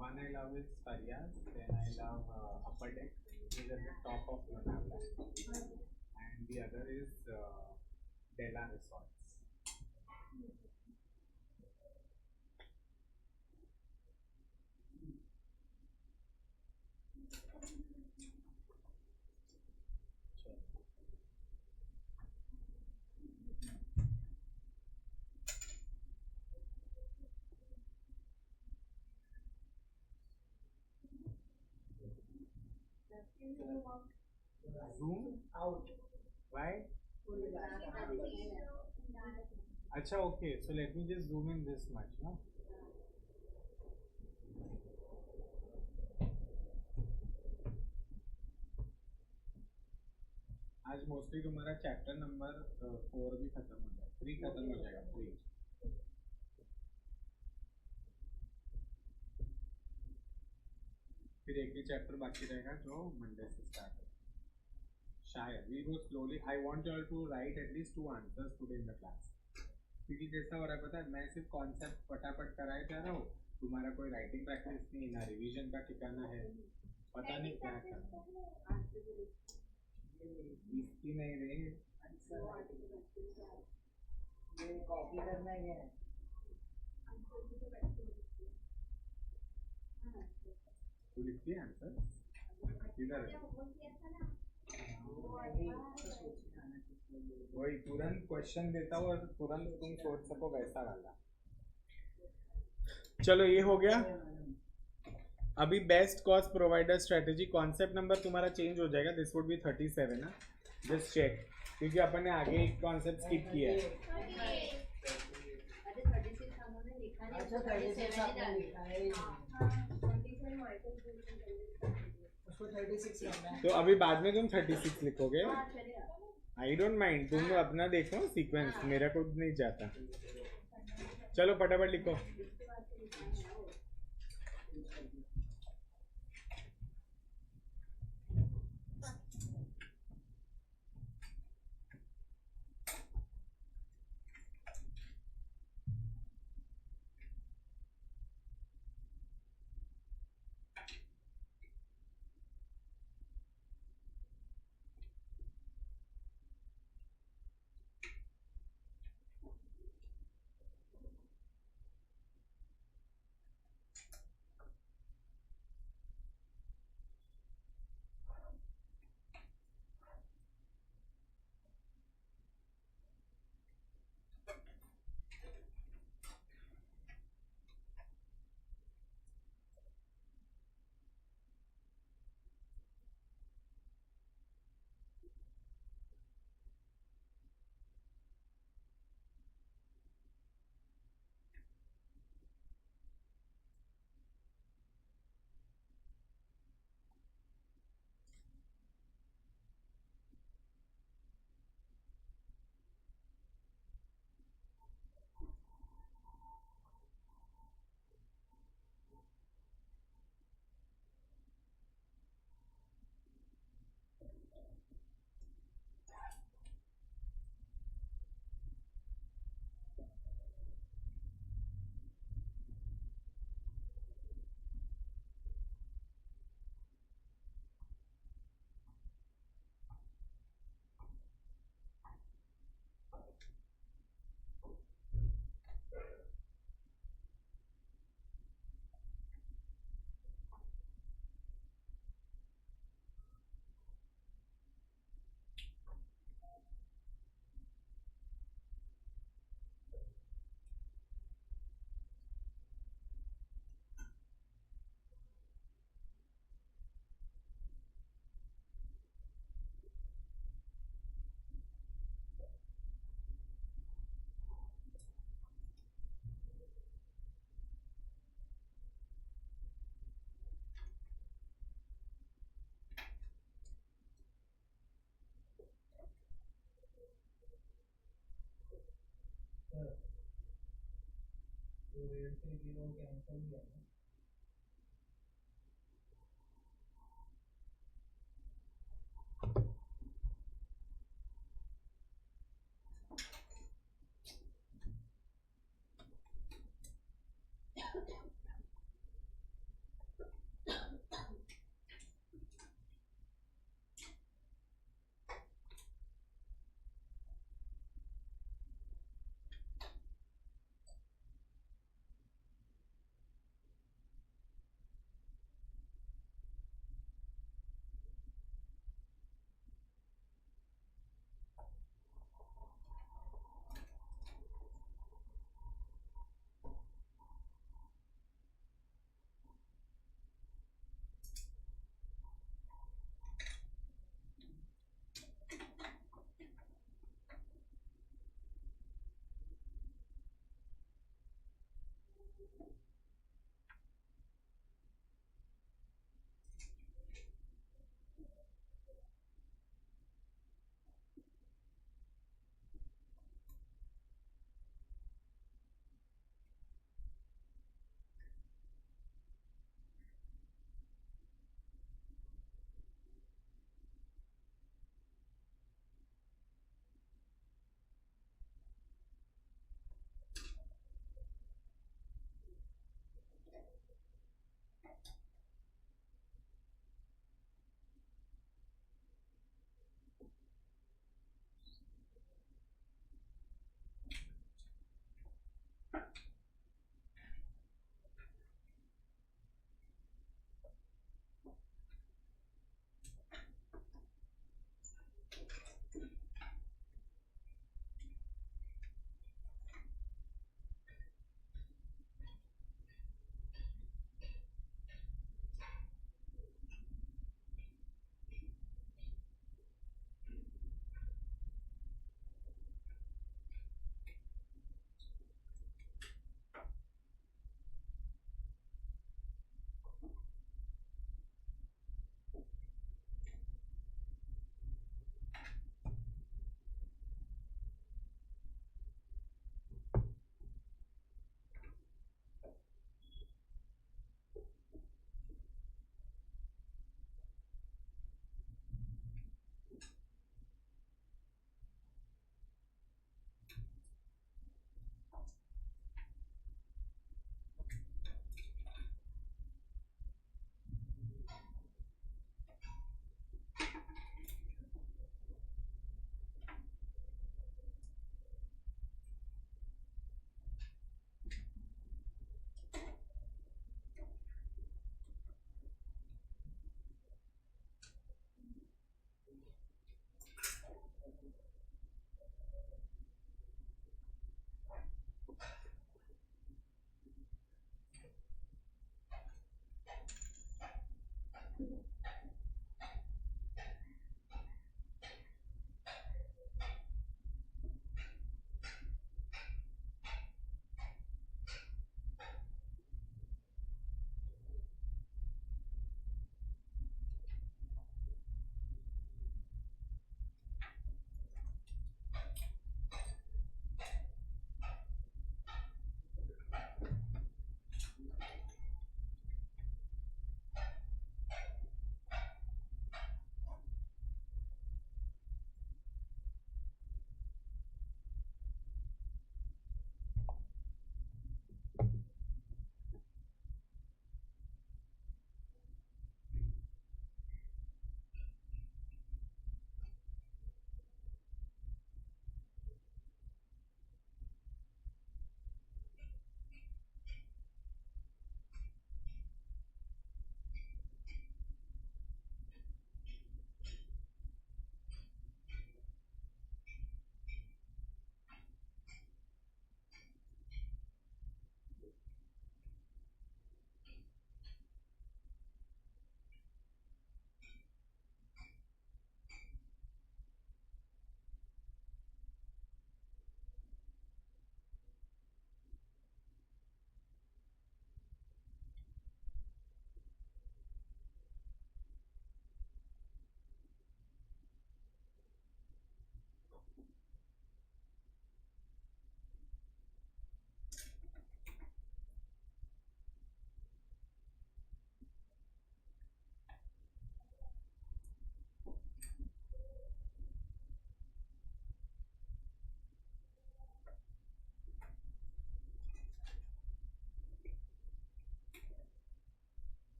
S1: One I love is Faryaz, then I love Upper Deck, which is at the top of Lonavala, and the other is Della Resorts. Zoom
S2: out
S1: why? अच्छा, okay, so let me just zoom in this much, no? आज मोस्टली तुम्हारा चैप्टर नंबर 4 भी खत्म हो जाएगा, 3 खत्म हो जाएगा, 3। फिर एक ही चैप्टर बाकी रहेगा जो मंडे से स्टार्ट होगा शायद। We go slowly. I want you all to write at least 2 answers today in the class, क्योंकि जैसा हो रहा है पता है, मैं सिर्फ कॉन्सेप्ट फटाफट कराए जा रहा हूँ, तुम्हारा कोई राइटिंग प्रैक्टिस नहीं, ना रिवीजन का ठिकाना है, पता नहीं क्या करना। इसकी नहीं रही
S2: ये कॉपी करना है।
S1: तू लिखती है आंसर किधर है? वही तुरंत क्वेश्चन देता हूँ और तुरंत तुम सोच सको वैसा वाला। चलो ये हो गया। अभी best cost provider strategy concept number तुम्हारा चेंज हो जाएगा, दिस वुड बी 37 ना, जस्ट चेक, क्योंकि अपन ने आगे एक कॉन्सेप्ट स्किप किया है।
S2: अच्छा 36 आपने लिखा है, उसको 36 करना है।
S1: तो अभी बाद में तुम 36 लिखोगे, आई डोंट माइंड, तुम अपना देखो सीक्वेंस, मेरा को नहीं जाता। चलो फटाफट लिखो।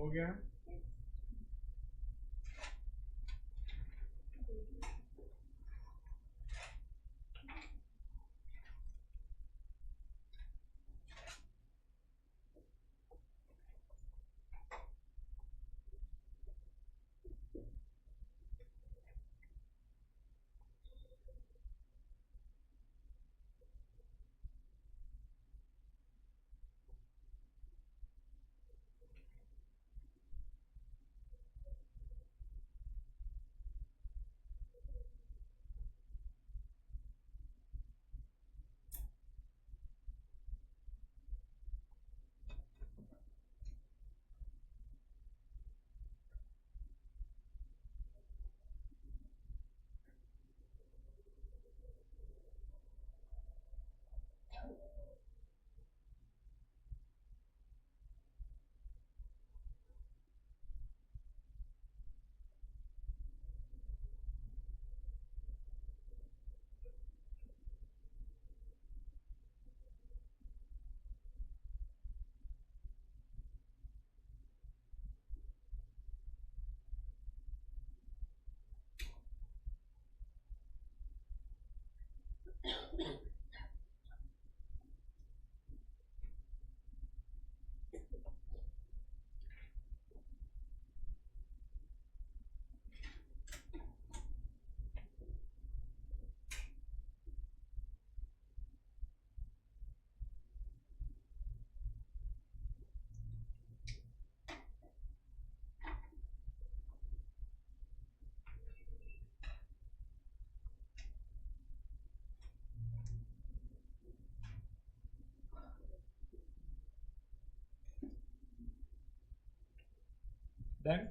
S1: हो गया। Done?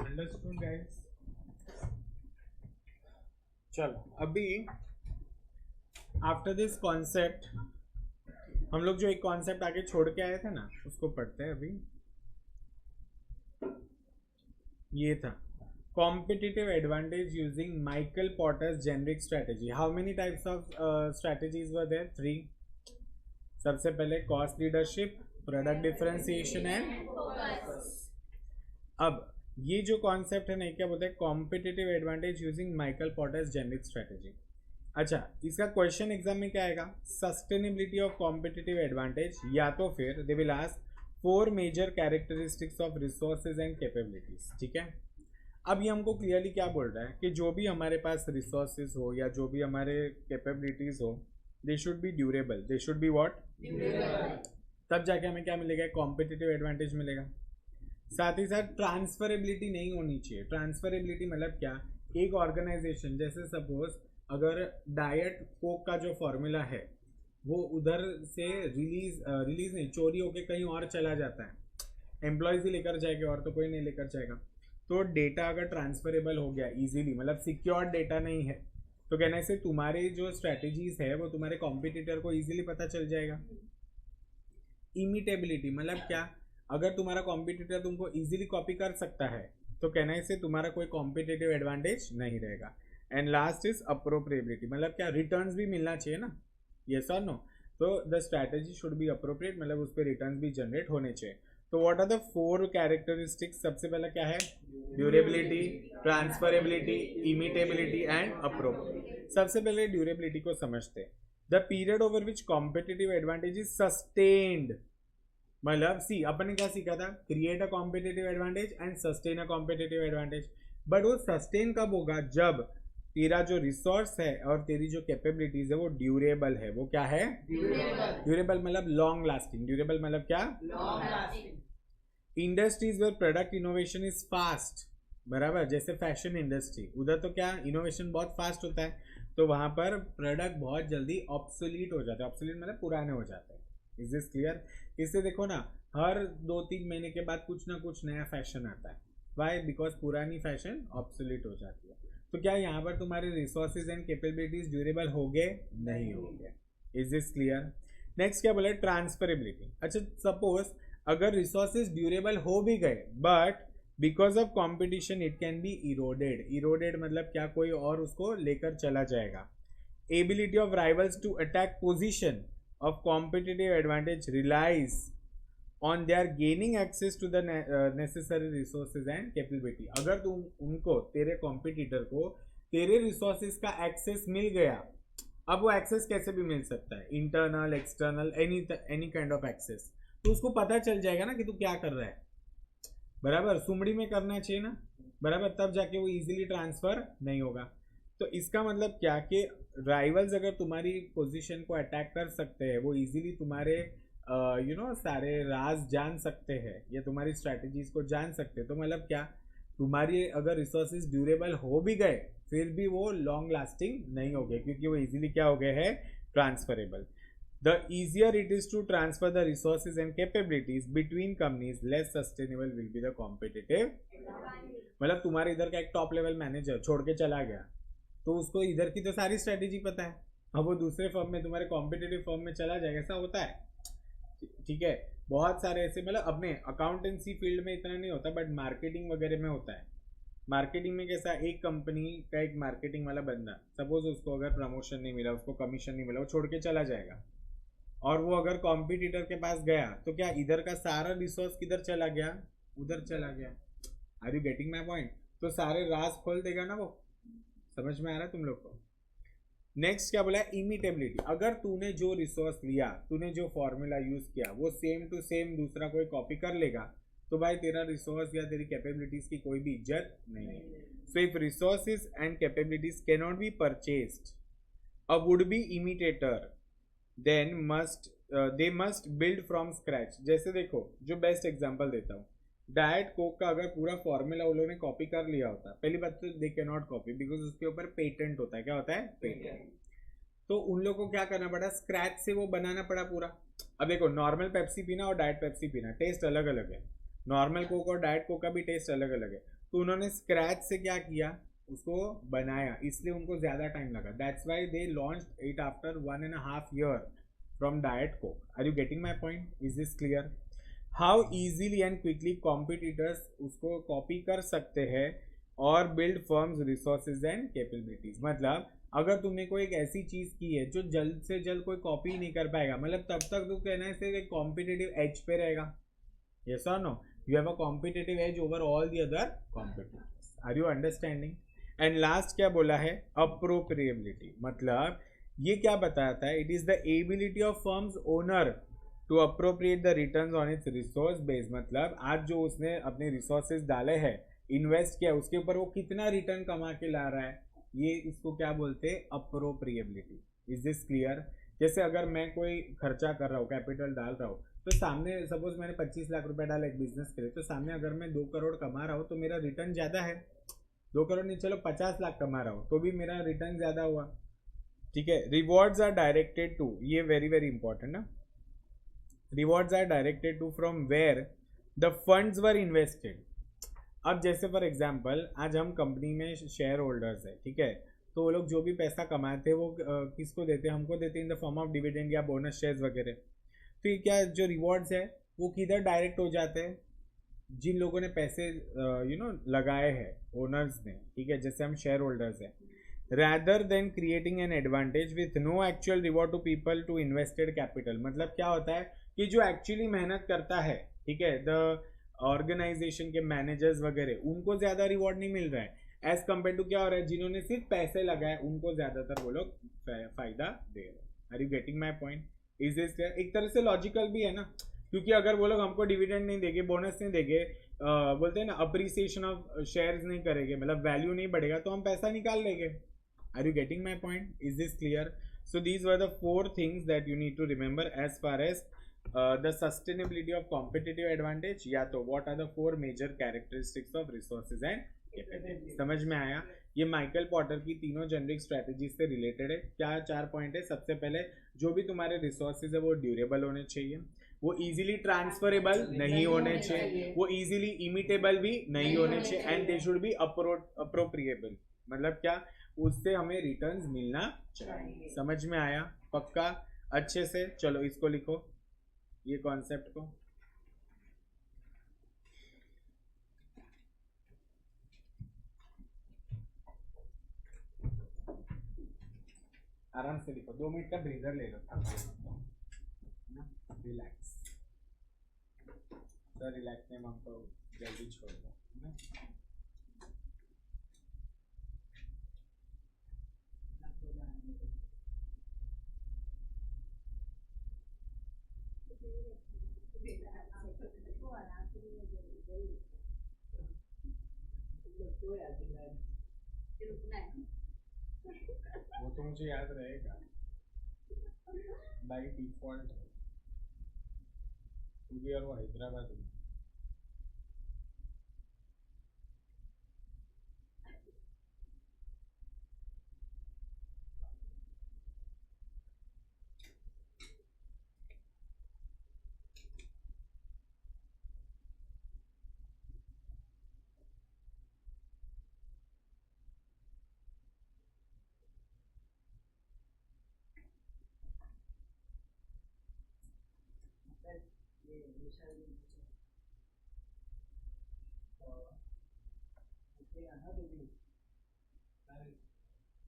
S1: Understood guys? चलो अभी आफ्टर दिस कॉन्सेप्ट हम लोग जो एक कॉन्सेप्ट आगे छोड़ के आए थे ना उसको पढ़ते हैं अभी। ये था competitive advantage using Michael Porter's generic strategy. How many types of strategies were there? 3। सबसे पहले cost leadership, product differentiation and. अब ये जो कॉन्सेप्ट है ना क्या बोलते हैं? Competitive advantage using Michael Porter's generic strategy. अच्छा, इसका क्वेश्चन एग्जाम में क्या आएगा? सस्टेनेबिलिटी ऑफ कॉम्पिटिटिव एडवांटेज, या तो फिर they will ask 4 major characteristics of resources and capabilities. ठीक है, अब ये हमको क्लियरली क्या बोल रहा है कि जो भी हमारे पास रिसोर्सेज हो या जो भी हमारे कैपेबिलिटीज हो, they should be durable. They should be what? तब जाके हमें क्या मिलेगा? कॉम्पिटिटिव एडवांटेज मिलेगा। साथ ही साथ ट्रांसफरेबिलिटी नहीं होनी चाहिए। ट्रांसफरेबिलिटी मतलब क्या? एक ऑर्गेनाइजेशन जैसे सपोज अगर डाइट कोक का जो फॉर्मूला है वो उधर से रिलीज नहीं, चोरी होके कहीं और चला जाता है, एम्प्लॉयज ही लेकर जाएंगे और तो कोई नहीं लेकर जाएगा। तो डेटा अगर ट्रांसफरेबल हो गया इजीली, मतलब सिक्योर्ड डेटा नहीं है, तो कहने से तुम्हारे जो स्ट्रैटेजीज है वो तुम्हारे कॉम्पिटिटर को इजीली पता चल जाएगा। इमिटेबिलिटी मतलब क्या? अगर तुम्हारा कॉम्पिटिटर तुमको इजीली कॉपी कर सकता है तो कहने से तुम्हारा कोई कॉम्पिटिटिव एडवांटेज नहीं रहेगा। एंड लास्ट इज अप्रोप्रिएबिलिटी, मतलब क्या? रिटर्न्स भी मिलना चाहिए ना, यस और नो। तो the strategy should be appropriate, मतलब उस पर रिटर्न्स भी जनरेट होने चाहिए। तो व्हाट आर द 4 कैरेक्टरिस्टिक्स? सबसे पहला क्या है? Durability, transferability, imitability and appropriate. सबसे पहले ड्यूरेबिलिटी को समझते हैं। The period over which competitive advantage is sustained, मतलब सी अपन ने क्या सीखा था? Create a competitive advantage and sustain a competitive advantage. But वो सस्टेन कब होगा? जब तेरा जो रिसोर्स है और तेरी जो कैपेबिलिटीज है वो ड्यूरेबल है। वो क्या है? ड्यूरेबल मतलब लॉन्ग लास्टिंग। ड्यूरेबल मतलब क्या? Long lasting. Industries where product innovation is fast, बराबर, जैसे फैशन इंडस्ट्री, उधर तो क्या इनोवेशन बहुत फास्ट होता है, तो वहां पर प्रोडक्ट बहुत जल्दी ऑब्सोलीट हो जाते हैं। ऑब्सोलीट मतलब पुराने हो जाते हैं। Is this clear? इससे देखो ना, हर 2-3 महीने के बाद कुछ ना कुछ नया फैशन आता है। वाई? बिकॉज पुरानी फैशन ऑब्सोलीट हो जाती है। तो क्या यहाँ पर तुम्हारे रिसोर्सेज एंड कैपेबिलिटीज ड्यूरेबल हो गए? नहीं हो गए। Is this clear? नेक्स्ट क्या बोले? ट्रांसफरेबिलिटी। अच्छा, सपोज अगर रिसोर्सेज ड्यूरेबल हो भी गए but because of competition it can be eroded. Eroded मतलब क्या? कोई और उसको लेकर चला जाएगा। Ability of rivals to attack position of competitive advantage relies on they are gaining access to the necessary resources and capability. अगर तुम उनको, तेरे कॉम्पिटिटर को तेरे रिसोर्सेज का एक्सेस मिल गया, अब वो एक्सेस कैसे भी मिल सकता है, internal external any kind of access, तो उसको पता चल जाएगा ना कि तू क्या कर रहा है, बराबर, सुमड़ी में करना चाहिए ना, बराबर, तब जाके वो इजीली ट्रांसफर नहीं होगा। तो इसका मतलब क्या कि राइवल्स अगर तुम्हारी पोजीशन को अटैक कर सकते हैं, वो इजीली तुम्हारे सारे राज जान सकते हैं या तुम्हारी स्ट्रैटेजीज को जान सकते हैं, तो मतलब क्या, तुम्हारी अगर रिसोर्सेज ड्यूरेबल हो भी गए फिर भी वो लॉन्ग लास्टिंग नहीं हो गए, क्योंकि वो इजीली क्या हो गए हैं, transferable. The easier it is to transfer the resources and capabilities between companies, less sustainable will be the competitive। मतलब तुम्हारे इधर का एक टॉप लेवल मैनेजर छोड़ के चला गया, तो उसको इधर की तो सारी स्ट्रेटेजी पता है, अब वो दूसरे फर्म में, तुम्हारे कॉम्पिटिटिव फर्म में चला जाएगा, ऐसा होता है, ठीक है। बहुत सारे ऐसे, मतलब अपने अकाउंटेंसी फील्ड में इतना नहीं होता, बट मार्केटिंग वगैरह में होता है। मार्केटिंग में कैसा, एक कंपनी का एक मार्केटिंग वाला बंदा, सपोज उसको अगर प्रमोशन नहीं मिला, उसको कमीशन नहीं मिला, वो छोड़ के चला जाएगा, और वो अगर कॉम्पिटिटर के पास गया तो क्या इधर का सारा रिसोर्स किधर चला गया, उधर चला गया। Are you getting my point? तो सारे राज खोल देगा ना वो, समझ में आ रहा है तुम लोग को? नेक्स्ट क्या बोला है, इमिटेबिलिटी। अगर तूने जो रिसोर्स लिया, तूने जो फॉर्मूला यूज किया, वो सेम टू सेम दूसरा कोई कॉपी कर लेगा, तो भाई तेरा रिसोर्स या तेरी कैपेबिलिटीज की कोई भी इज्जत नहीं है। So if resources and capabilities can not be purchased a would be imitator then they must build from scratch. जैसे देखो, जो बेस्ट एग्जांपल देता हूँ, डाइट कोक का अगर पूरा फॉर्मूला उन लोगों ने कॉपी कर लिया होता, पहली बात तो they can not copy because उसके ऊपर पेटेंट होता है। क्या होता है? पेटेंट। तो उन लोगों को क्या करना पड़ा, स्क्रैच से वो बनाना पड़ा पूरा। अब देखो, नॉर्मल पेप्सी पीना और डाइट पेप्सी पीना, टेस्ट अलग अलग है। नॉर्मल कोक और डाइट कोक का भी टेस्ट अलग अलग है। तो उन्होंने स्क्रैच से क्या किया, उसको बनाया, इसलिए उनको ज्यादा टाइम लगा। That's why they launched it after 1.5 year from diet Coke. Are you getting my point? Is this clear? How easily and quickly competitors उसको कॉपी कर सकते हैं और build firm's resources and capabilities. मतलब अगर तुमने कोई एक ऐसी चीज की है जो जल्द से जल्द कोई कॉपी नहीं कर पाएगा, मतलब तब तक तो कहना है सिर्फ एक कॉम्पिटिटिव एज पे रहेगा। यस और no? You have a competitive edge over all the other competitors. Are you understanding? And last क्या बोला है, अप्रोप्रिएबिलिटी। मतलब ये क्या बताता है, it is the ability of firm's owner to appropriate the returns on its resource base. मतलब आज जो उसने अपने रिसोर्सेज डाले हैं, इन्वेस्ट किया, उसके ऊपर वो कितना रिटर्न कमा के ला रहा है, ये इसको क्या बोलते हैं, अप्रोप्रिएबिलिटी। Is this clear? जैसे अगर मैं कोई खर्चा कर रहा हूँ, कैपिटल डाल रहा हूँ, तो सामने सपोज मैंने 25 लाख रुपए डाला एक बिजनेस के लिए, तो सामने अगर मैं 2 करोड़ कमा रहा हूँ तो मेरा रिटर्न ज्यादा है। 2 करोड़ नहीं, चलो 50 लाख कमा रहा हूँ तो भी मेरा रिटर्न ज्यादा हुआ। ठीक है। रिवॉर्ड्स आर डायरेक्टेड टू, ये वेरी वेरी इंपॉर्टेंट ना, rewards are directed to from where the funds were invested. अब जैसे फॉर एग्जांपल, आज हम कंपनी में शेयर होल्डर्स है, ठीक है, तो वो लोग जो भी पैसा कमाते हैं वो किसको देते हैं, हमको देते हैं in the form of dividend या बोनस शेयर्स वगैरह। तो ये क्या, जो रिवॉर्ड्स है वो किधर डायरेक्ट हो जाते हैं, जिन लोगों ने पैसे लगाए हैं, ओनर्स ने, ठीक है, जैसे हम शेयर होल्डर्स हैं। rather than creating an advantage with no actual reward to people to invested capital। मतलब क्या होता है कि जो एक्चुअली मेहनत करता है, ठीक है, द ऑर्गेनाइजेशन के मैनेजर्स वगैरह, उनको ज्यादा रिवॉर्ड नहीं मिल रहा है एज कम्पेयर टू क्या हो रहा है, जिन्होंने सिर्फ पैसे लगाए उनको ज्यादातर वो लोग फायदा दे रहे हैं। Are you getting my point? Is this clear? एक तरह से लॉजिकल भी है ना, क्योंकि अगर वो लोग हमको डिविडेंड नहीं देंगे, बोनस नहीं देंगे, बोलते हैं ना अप्रिसिएशन ऑफ शेयर्स नहीं करेंगे, मतलब वैल्यू नहीं बढ़ेगा, तो हम पैसा निकाल लेंगे। Are you getting my point? Is this clear? So these were the 4 things that you need to remember as far as the sustainability of competitive advantage, या तो what are the 4 major characteristics of resources and capabilities। समझ में आया? ये माइकल पॉटर की तीनों जेनरिक स्ट्रेटेजीज से रिलेटेड है। क्या 4 पॉइंट है? सबसे पहले, जो भी तुम्हारे रिसोर्सेज है वो ड्यूरेबल होने चाहिए, वो इजीली ट्रांसफरेबल नहीं होने चाहिए, वो इजीली इमिटेबल भी नहीं होने चाहिए, एंड दे शुड बी अप्रोप्रिएबल। मतलब क्या, उससे हमें रिटर्न्स मिलना चाहिए। समझ में आया? पक्का? अच्छे से चलो इसको लिखो, ये कॉन्सेप्ट को। आराम से लिखो, 2 मिनट का ब्रीदर ले लो, रिलैक्स। सर रिलैक्स ने हमको जल्दी छोड़ दो है ना? वो तो मुझे याद रहेगा बाई डिफॉल्ट, क्योंकि यार वो हैदराबाद में।
S2: ये विशाल ना तो भी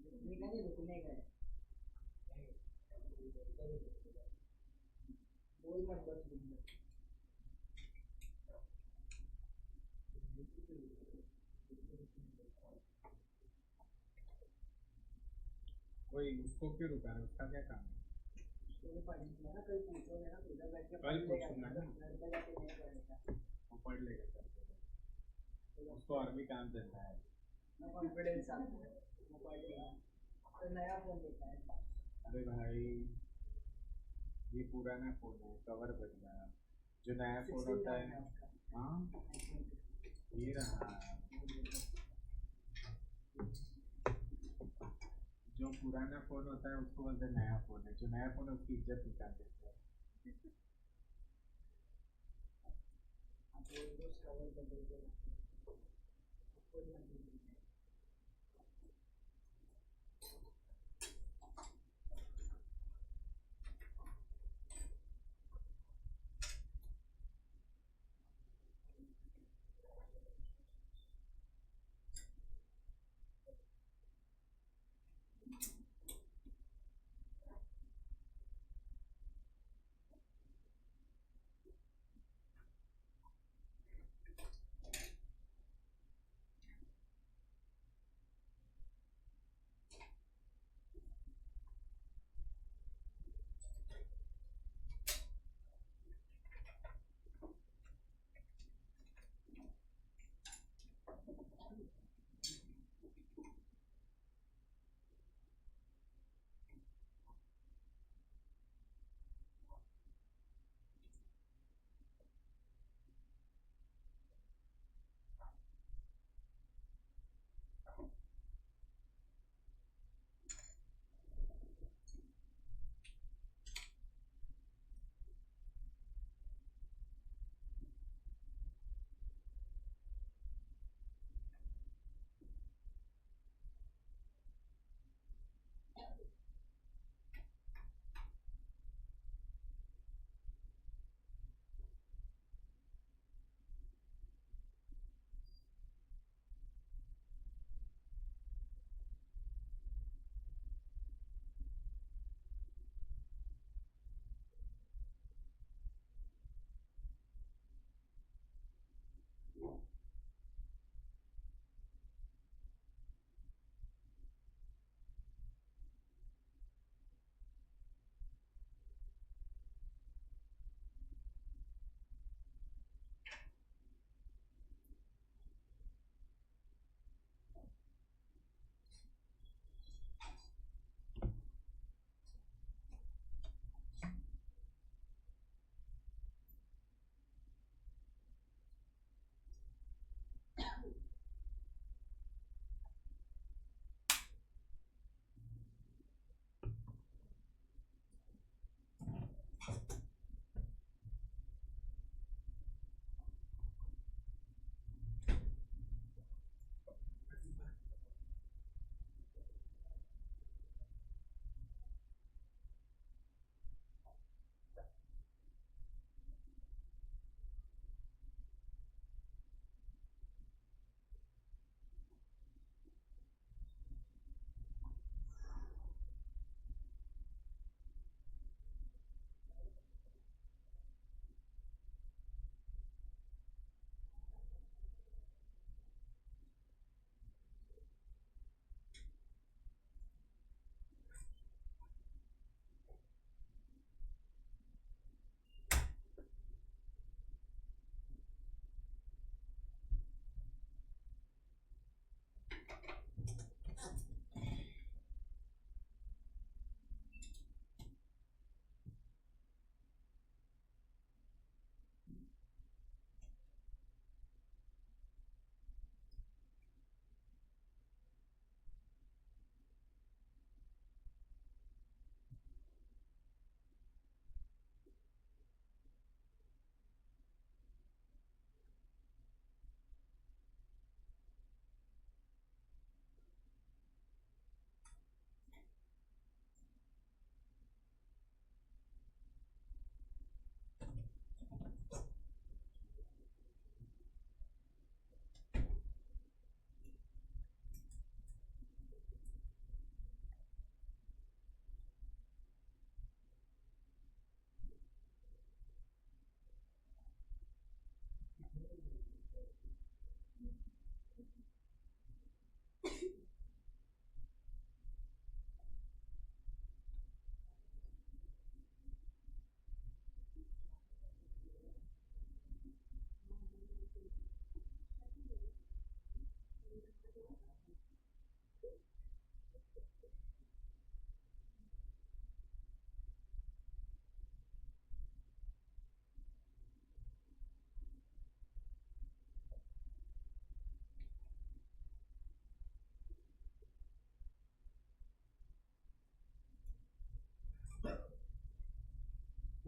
S2: रुकने का नहीं, रुकने का है। बोल मत बस रुक जा।
S1: वही उसको क्यों रुका है, उसका क्या काम है?
S2: उसको भी पढ़ने की है ना, कल पूछोगे ना तो उधर बैठ के
S1: कल
S2: पढ़ लेगा,
S1: पूछूंगा ना।
S2: घर पे जाके नहीं पढ़ेगा।
S1: वो पढ़ लेगा सर, उसको और भी काम चलता है।
S2: ना कॉन्फिडेंस आता है, वो पढ़ लेगा। तो नया फोन लेता है।
S1: अरे भाई ये पुराना फोन है, कवर बदला, जो नया फोन
S2: 16
S1: होता
S2: नाम
S1: है।
S2: है उसका।
S1: हाँ ये रहा, जो पुराना फोन होता है उसको बोलते हैं नया फोन है, जो नया फोन है उसकी इज्जत निकाल देते हैं।
S2: आप विंडोज कवर कर देते हो। कोई मत लीजिए।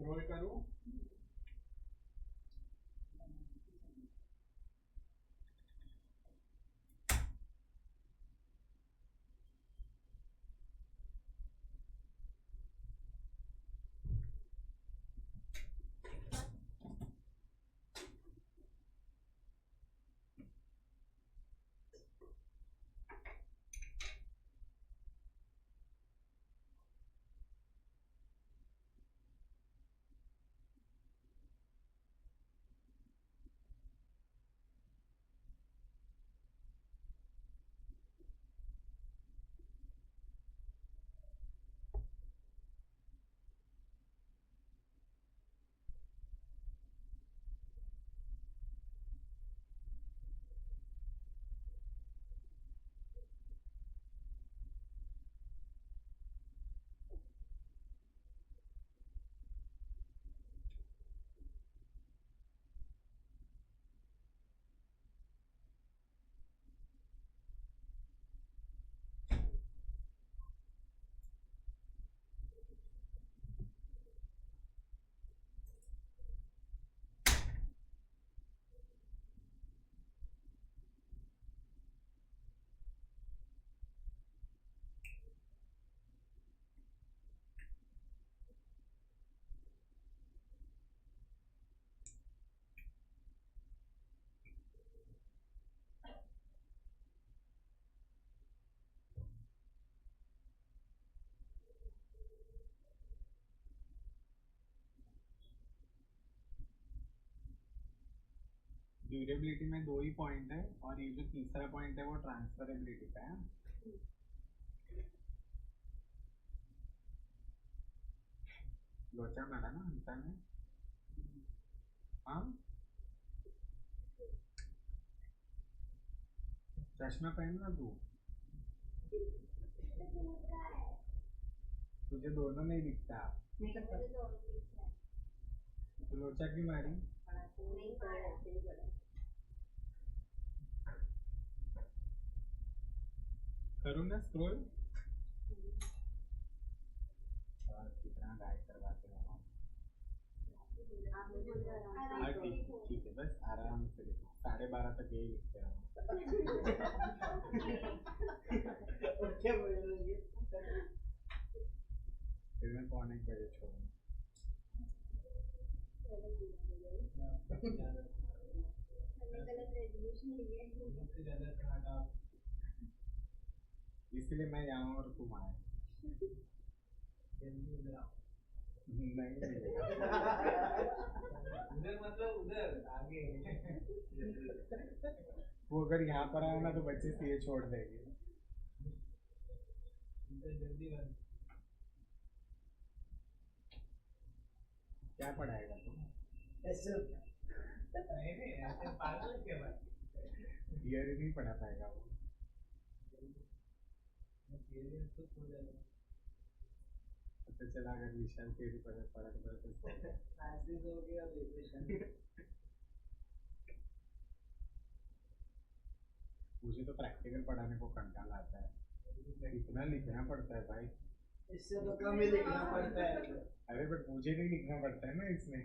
S1: स्क्रॉल करूं? ड्यूरेबिलिटी में 2 ही पॉइंट है और ये जो तीसरा पॉइंट है वो ट्रांसफरेबिलिटी का है। लोचा मारा ना अंतर में। हाँ चश्मा पहनना तू, तुझे दोनों नहीं दिखता। तो लोचा क्यों मारी? करूँ ना स्क्रॉल? और कितना गाइड करवाते हो आप? हाँ ठीक है, बस आराम से लिखो, 12:30 तक यही लिखते रहो।
S2: क्या बोलोगे?
S1: फिर मैं 1:45 बजे छोड़ूंगा। इसलिए मैं यहाँ और तुम आए। नहीं
S2: उधर मतलब उधर आगे।
S1: वो अगर यहाँ पर आया ना तो बच्चे से ये छोड़ देंगे।
S2: जल्दी
S1: क्या पढ़ाएगा तुम?
S2: ऐसे नहीं ऐसे पागल क्या बात?
S1: थियरी नहीं पढ़ा पाएगा वो। पता चला अगर विशाल थियरी पढ़ा मुझे तो प्रैक्टिकल पढ़ाने को कंटाला आता है, इतना लिखना पड़ता है भाई।
S2: इससे तो कम ही लिखना पड़ता है।
S1: अरे बट मुझे नहीं लिखना पड़ता है ना इसमें।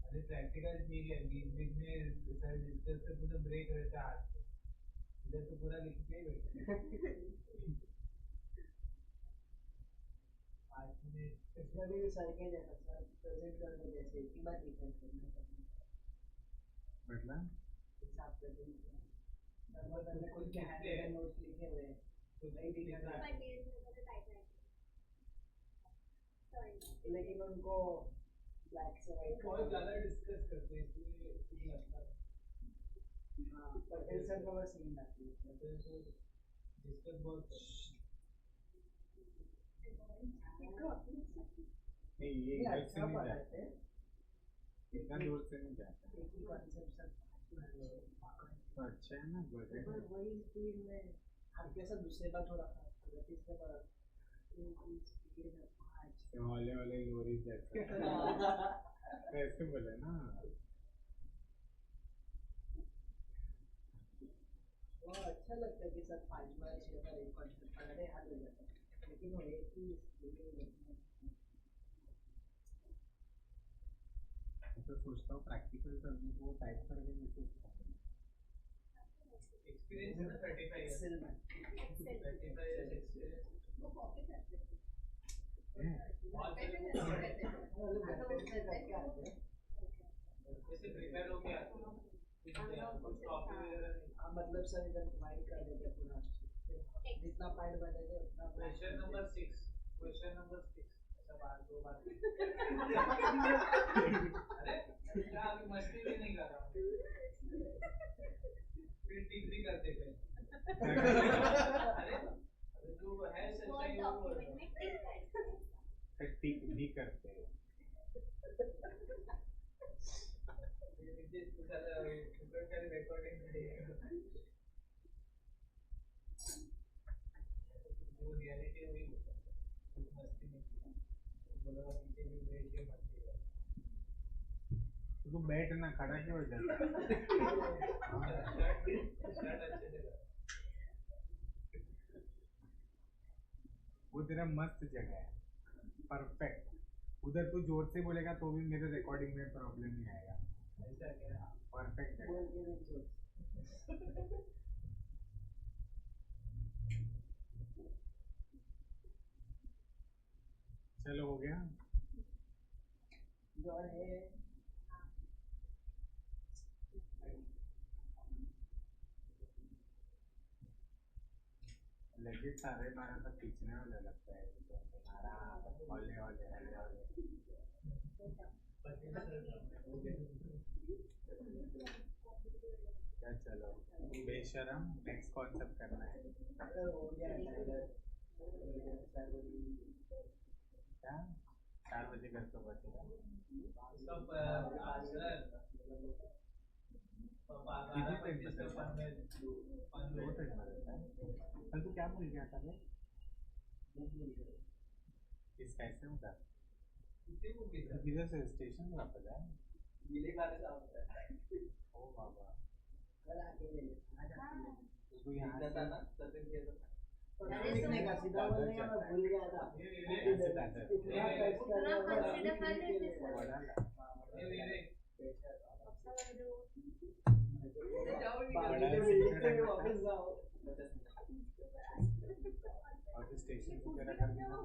S2: अरे प्रैक्टिकल ठीक है, बीच में सर डिस्कस से पूरा ब्रेक रहता है, इधर तो पूरा लिखते ही बैठे। इसमें भी सर के जैसा सर प्रेजेंट करने जैसे एक ही बार डिफरेंस करना
S1: मतलब
S2: हिसाब प्रेजेंट करना खुद के हैंड में नोट्स लिखे हुए हैं तो नहीं दिखना, लेकिन उनको ब्लैक से वाइट बहुत ज़्यादा डिस्कस करते हैं इसलिए कुछ लगता है। हाँ पटेल सर का बस सीन आती है, पटेल सर डिस्कस बहुत
S1: नहीं, ये इधर से नहीं जाता, इतना दूर से नहीं जाता।
S2: एक ही कॉन्सेप्ट सब
S1: तो अच्छा है ना,
S2: वही स्पीड में हल्के सा दूसरे का थोड़ा तीसरे का स्पीड में
S1: वाले वाले लोरी जैसा ऐसे बोले ना।
S2: वो अच्छा लगता है कि सर 5 बार 6 बार एक कॉन्सेप्ट पढ़ रहे हाथ हो जाता है। लेकिन वो एक ही
S1: तो सोचता हूँ प्रैक्टिकल करने को टाइप करके मैसेज
S3: एक्सपीरियंस है ना 35
S2: एक्सेल में
S3: 35 years experience
S4: वो कॉपी करते थे
S3: बहुत
S4: पहले
S3: सारे
S4: कैसे करते थे
S3: जैसे प्रिपेयर होके आते हैं कुछ कॉपी वगैरह नहीं
S2: हाँ मतलब सर इधर डिवाइड कर देते पूरा जितना पार्ट बनेगा उतना
S3: क्वेश्चन नंबर 6 क्वेश्चन नंबर 6 ऐसा बार दो बार अरे क्या अभी मस्ती भी नहीं कर रहा हूँ फिर टिक करते थे अरे जो है सच्चाई वो बोल रहा हूँ
S1: टिक भी करते हैं
S3: रिकॉर्डिंग जो रियलिटी वही होता है कुछ मस्ती नहीं की बोला पीछे भी बैठ के मस्ती कर
S1: तू बैठ ना खड़ा क्यों हो जाता
S3: शर्ट अच्छे से कर
S1: वो तेरा मस्त जगह है परफेक्ट उधर तू जोर से बोलेगा तो भी मेरे रिकॉर्डिंग में प्रॉब्लम नहीं आएगा
S3: ऐसा क्या
S1: परफेक्ट जगह
S2: बोल के नहीं सोच
S1: चलो हो गया
S2: जो है
S1: लेकिन सारे बारह तक खींचने वाले लगता है हौले हौले हौले हौले क्या चलो बेशरम नेक्स्ट कॉन्सेप्ट करना है
S2: हो गया
S1: क्या 4 बजे घर पे पहुंचेगा
S3: सब आंसर
S1: इजी टाइम बदलता है दो टाइम बदलता है कल तू क्या भूल गया था रे इस कैसे होगा किधर से स्टेशन वापस आए
S3: नीले वाले साहब होता है
S1: ओ बाबा
S2: कल आके ले ले आज आके ले ले
S1: तू यहाँ से
S3: ना सचिन के
S2: लिखने का सीधा बोलने का मैं भूल गया था इतना टेस्ट कर रहा हूँ
S4: consider कर लेते सर।
S1: बड़ा ला
S2: बाकी के बिल्डिंग पे वापस जाओ
S1: और जो स्टेशन से तेरा घर कितना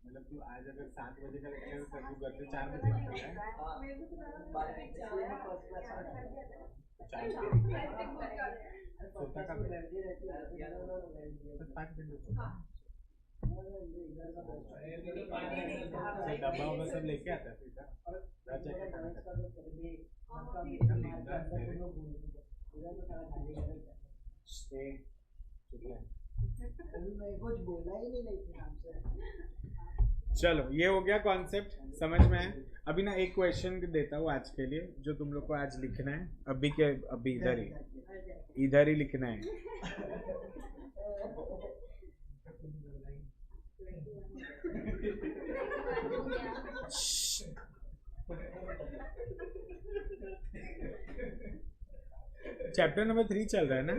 S1: मतलब तू आज अगर 7 बजे का लेक्चर तो तू घर से 4 बजे निकल रहा है 4 सोता कब है तो 5 दिन में सोता तो डब्बा वगैरह सब लेके आता है फिर घर जाके खाना खाता है चुप रहे
S2: कुछ बोला ही नहीं लेकिन हमसे
S1: चलो ये हो गया कॉन्सेप्ट समझ में है अभी ना एक क्वेश्चन देता हूँ आज के लिए जो तुम लोग को आज लिखना है अभी इधर ही लिखना है चैप्टर नंबर 3 चल रहा है ना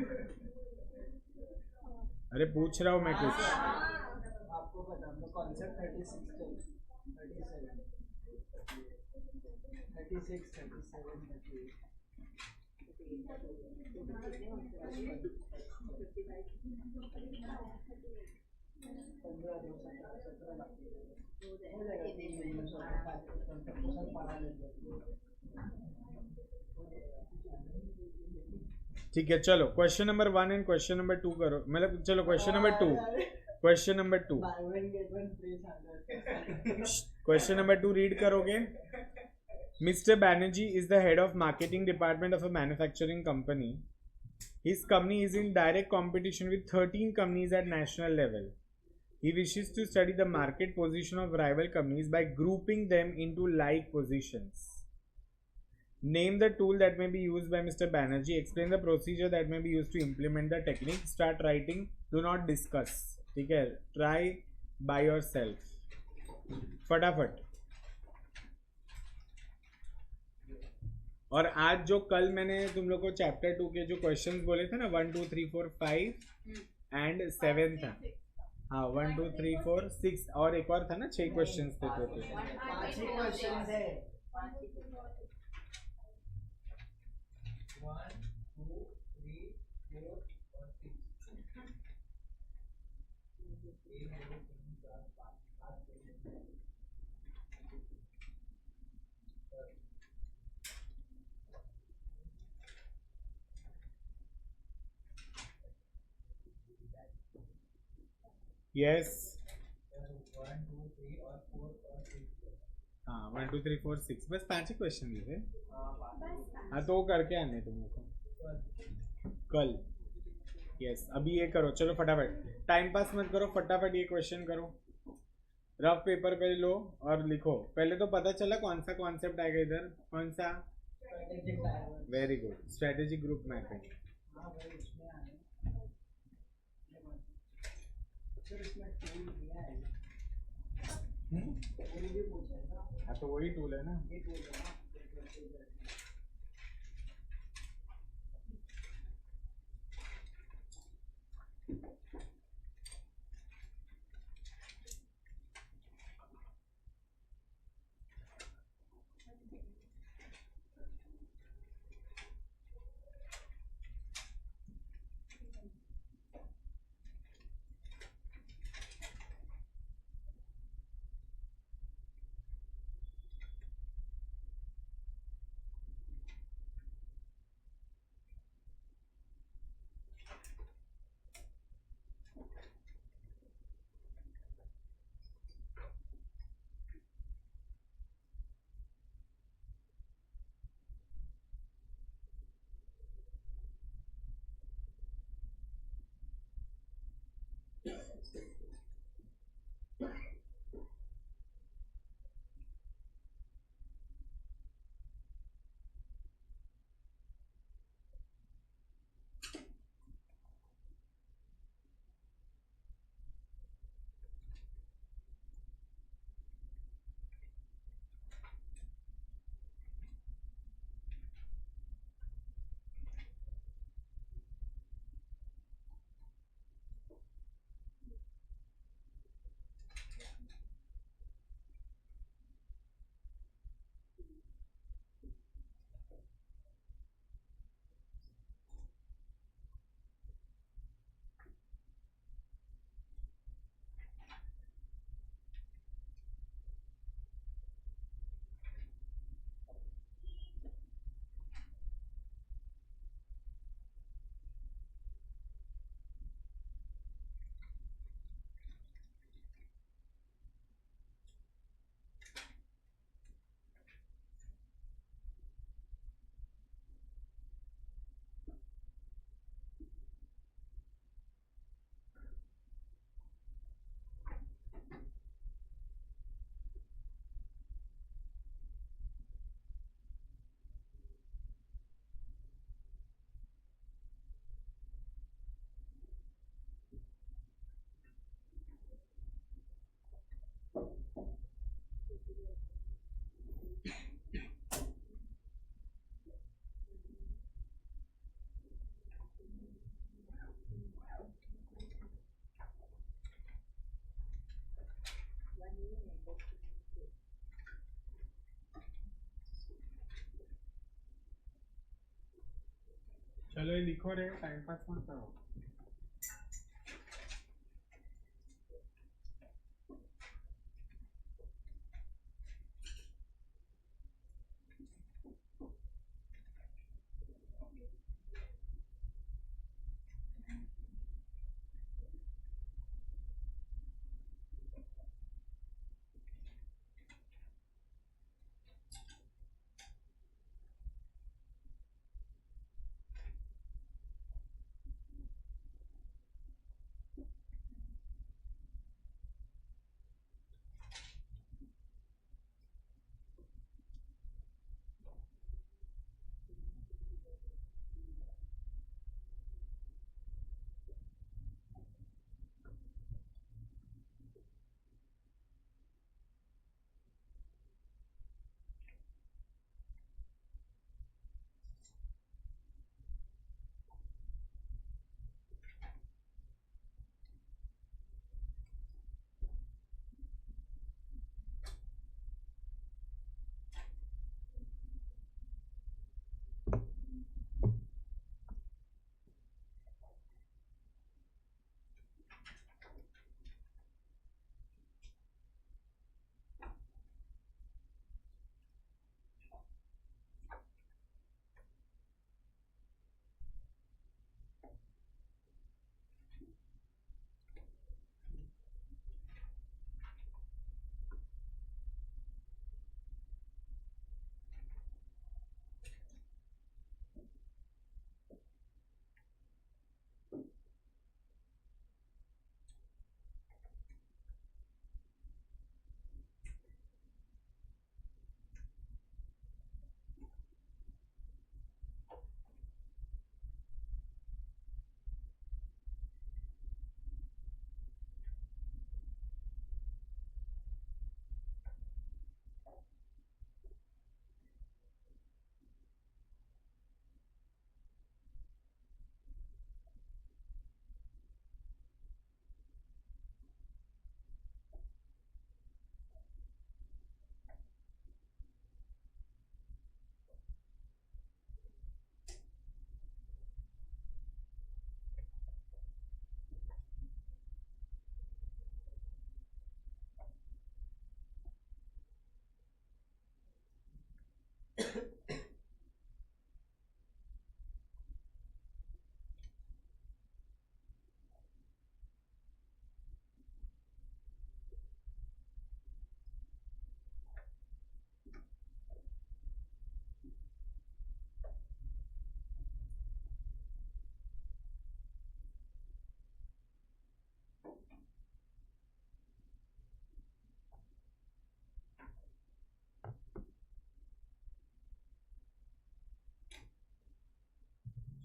S1: अरे पूछ रहा हूँ मैं कुछ
S2: आपको पता हम लोग कॉन्सेप्ट 36
S1: ठीक है चलो question number 1 and question number 2 करो मतलब चलो question number 2 question number 2 read करोगे Mr. Banerjee is the head of marketing department of a manufacturing company. His company is in direct competition with 13 companies at national level. He wishes to study the market position of rival companies by grouping them into like positions. Name the tool that may be used by Mr. Banerjee. Explain the procedure that may be used to implement the technique. Start writing. Do not discuss. ठीक है Try by yourself. फटाफट और आज जो कल मैंने तुम लोग को चैप्टर 2 के जो क्वेश्चंस बोले थे ना 1 2 3 4 5 एंड 7 था। हाँ 1 2 3 4 6 और एक और था ना 6 क्वेश्चंस थे टोटल।
S2: 5 ही क्वेश्चंस है।
S3: 1 2 3 4 और 6 1 2 3 4 5 क्वेश्चन
S1: यस
S3: 1 2 3 और 4 और 6
S1: हाँ 1 2 3 4 6 बस 5 ही क्वेश्चन थे।
S4: बस
S1: हाँ तो वो करके आने तुम लोग को कल। यस अभी ये करो चलो फटाफट, टाइम पास मत करो, फटाफट ये क्वेश्चन करो, रफ पेपर पे लो और लिखो। पहले तो पता चला कौन सा कॉन्सेप्ट आएगा इधर, कौन सा?
S2: Strategic divers.
S1: Very good, strategic group mapping.
S2: हाँ भाई इसमें आने फिर इसमें टूल दिया है, टूल भी पूछा है ना,
S1: हाँ तो वही टूल है ना।
S2: ये टूल है ना।
S1: चलो ये लिखो रे, टाइम पास मत करो।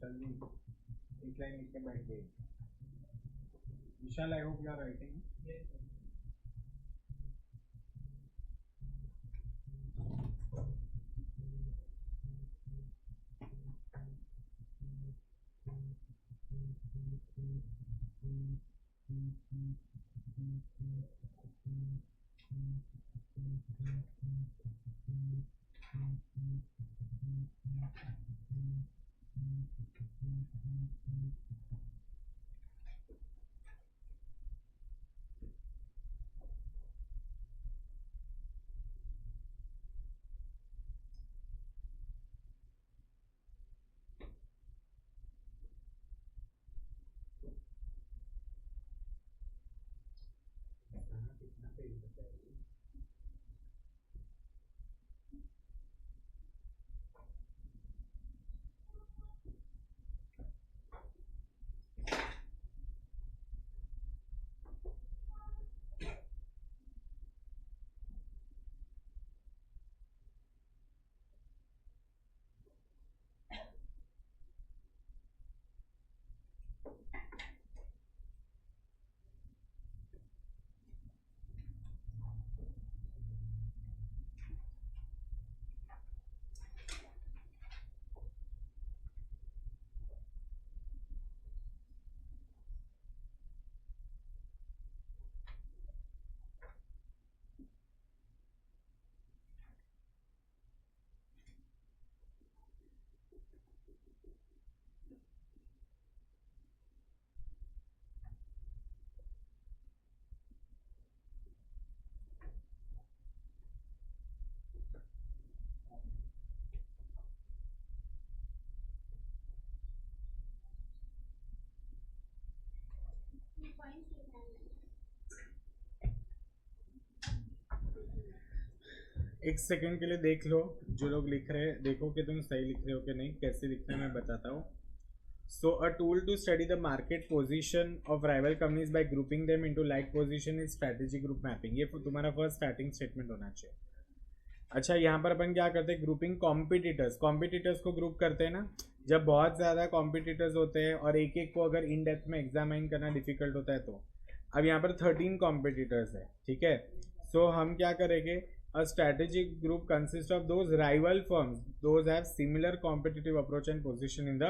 S1: जल्दी एक लाइन लिख के बैठ गई। Vishal, I hope you are writing. एक सेकंड के लिए देख लो, जो लोग लिख रहे हैं देखो कि तुम सही लिख रहे हो कि नहीं, कैसे लिखना है मैं बताता हूँ। So a tool to study the market position of rival companies by grouping them into like position is strategic group mapping. ये तुम्हारा फर्स्ट स्टार्टिंग स्टेटमेंट होना चाहिए। अच्छा, यहाँ पर अपन क्या करते हैं, ग्रुपिंग कॉम्पिटिटर्स को ग्रुप करते हैं ना, जब बहुत ज़्यादा कॉम्पिटिटर्स होते हैं और एक एक को अगर इन डेप्थ में एग्जामाइन करना डिफिकल्ट होता है तो। अब यहाँ पर 13 कॉम्पिटिटर्स है, ठीक है। सो हम क्या करेंगे, a strategic group consists of those rival firms, those have similar competitive approach and position in the,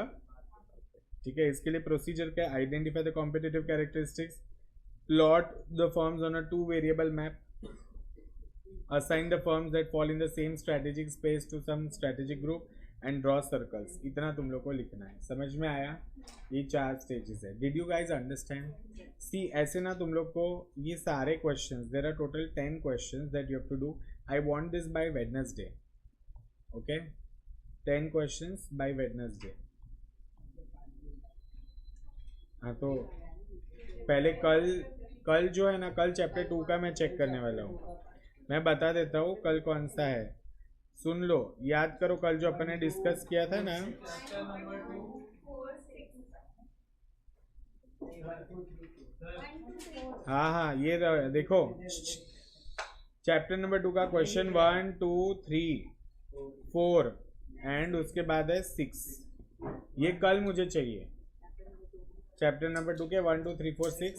S1: ठीक है। इसके लिए प्रोसीजर क्या, identify the competitive characteristics, plot the firms on a 2 variable map, assign the firms that fall in the same strategic space to some strategic group and draw circles। इतना तुम लोग को लिखना है। समझ में आया? ये 4 स्टेजेस है। Did you guys understand? See ऐसे ना तुम लोग को ये सारे questions, there are total 10 questions that you have to do. I want this by Wednesday, okay. 10 questions by Wednesday. हाँ, तो पहले कल जो है ना, कल चैप्टर 2 का मैं चेक करने वाला हूँ। मैं बता देता हूँ कल कौन सा है, सुन लो, याद करो कल जो अपन ने डिस्कस किया था ना। हाँ, ये देखो, चैप्टर नंबर 2 का क्वेश्चन 1 2 3 4 एंड उसके बाद है 6। ये कल मुझे चाहिए, चैप्टर नंबर 2 के 1 2 3 4 6।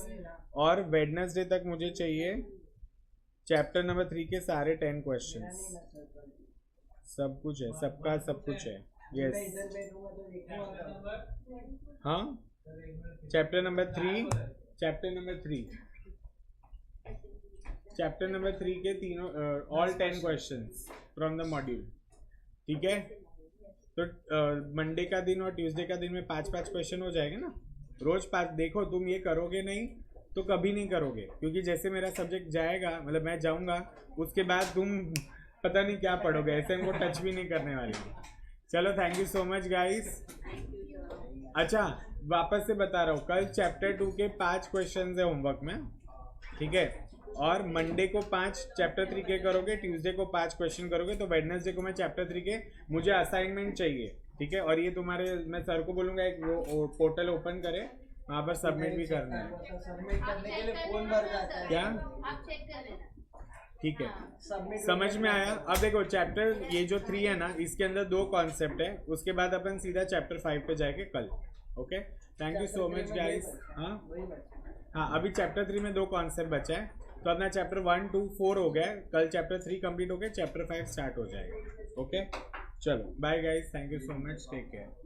S1: और वेडनेसडे तक मुझे चाहिए चैप्टर नंबर 3 के सारे 10 क्वेश्चंस। सब कुछ है, सबका सब कुछ है। यस, हाँ, चैप्टर नंबर 3 के तीनों all 10 questions from the module, ठीक है। तो मंडे का दिन और ट्यूसडे का दिन में 5-5 क्वेश्चन हो जाएंगे ना, रोज 5। देखो तुम ये करोगे नहीं तो कभी नहीं करोगे, क्योंकि जैसे मेरा सब्जेक्ट जाएगा, मतलब मैं जाऊंगा, उसके बाद तुम पता नहीं क्या पढ़ोगे, ऐसे हमको टच भी नहीं करने वाले। चलो, thank you so much guys. अच्छा, वापस से बता रहा हूँ, कल चैप्टर 2 के 5 क्वेश्चन है होमवर्क में, ठीक है। और मंडे को 5 चैप्टर 3 के करोगे, ट्यूसडे को 5 क्वेश्चन करोगे, तो वेडनेसडे को मैं चैप्टर 3 के मुझे असाइनमेंट चाहिए, ठीक है। और ये तुम्हारे, मैं सर को बोलूँगा एक वो पोर्टल ओपन करे, वहाँ पर सबमिट भी करना है।
S2: सबमिट करने के लिए फोन भर जाता है
S1: क्या?
S4: आप चेक कर लेना।
S1: ठीक है,
S2: सबमिट
S1: समझ में आया। अब देखो चैप्टर ये जो 3 है ना, इसके अंदर 2 कॉन्सेप्ट है, उसके बाद अपन सीधा चैप्टर 5 पे जाएंगे कल। Okay, thank you so much guys. हाँ हाँ, अभी चैप्टर 3 में 2 कॉन्सेप्ट बचा है, तो अपना चैप्टर 1, 2, 4 हो गया है, कल चैप्टर 3 कंप्लीट हो गया, चैप्टर 5 स्टार्ट हो जाएगा। ओके, चलो bye guys, thank you so much, take care.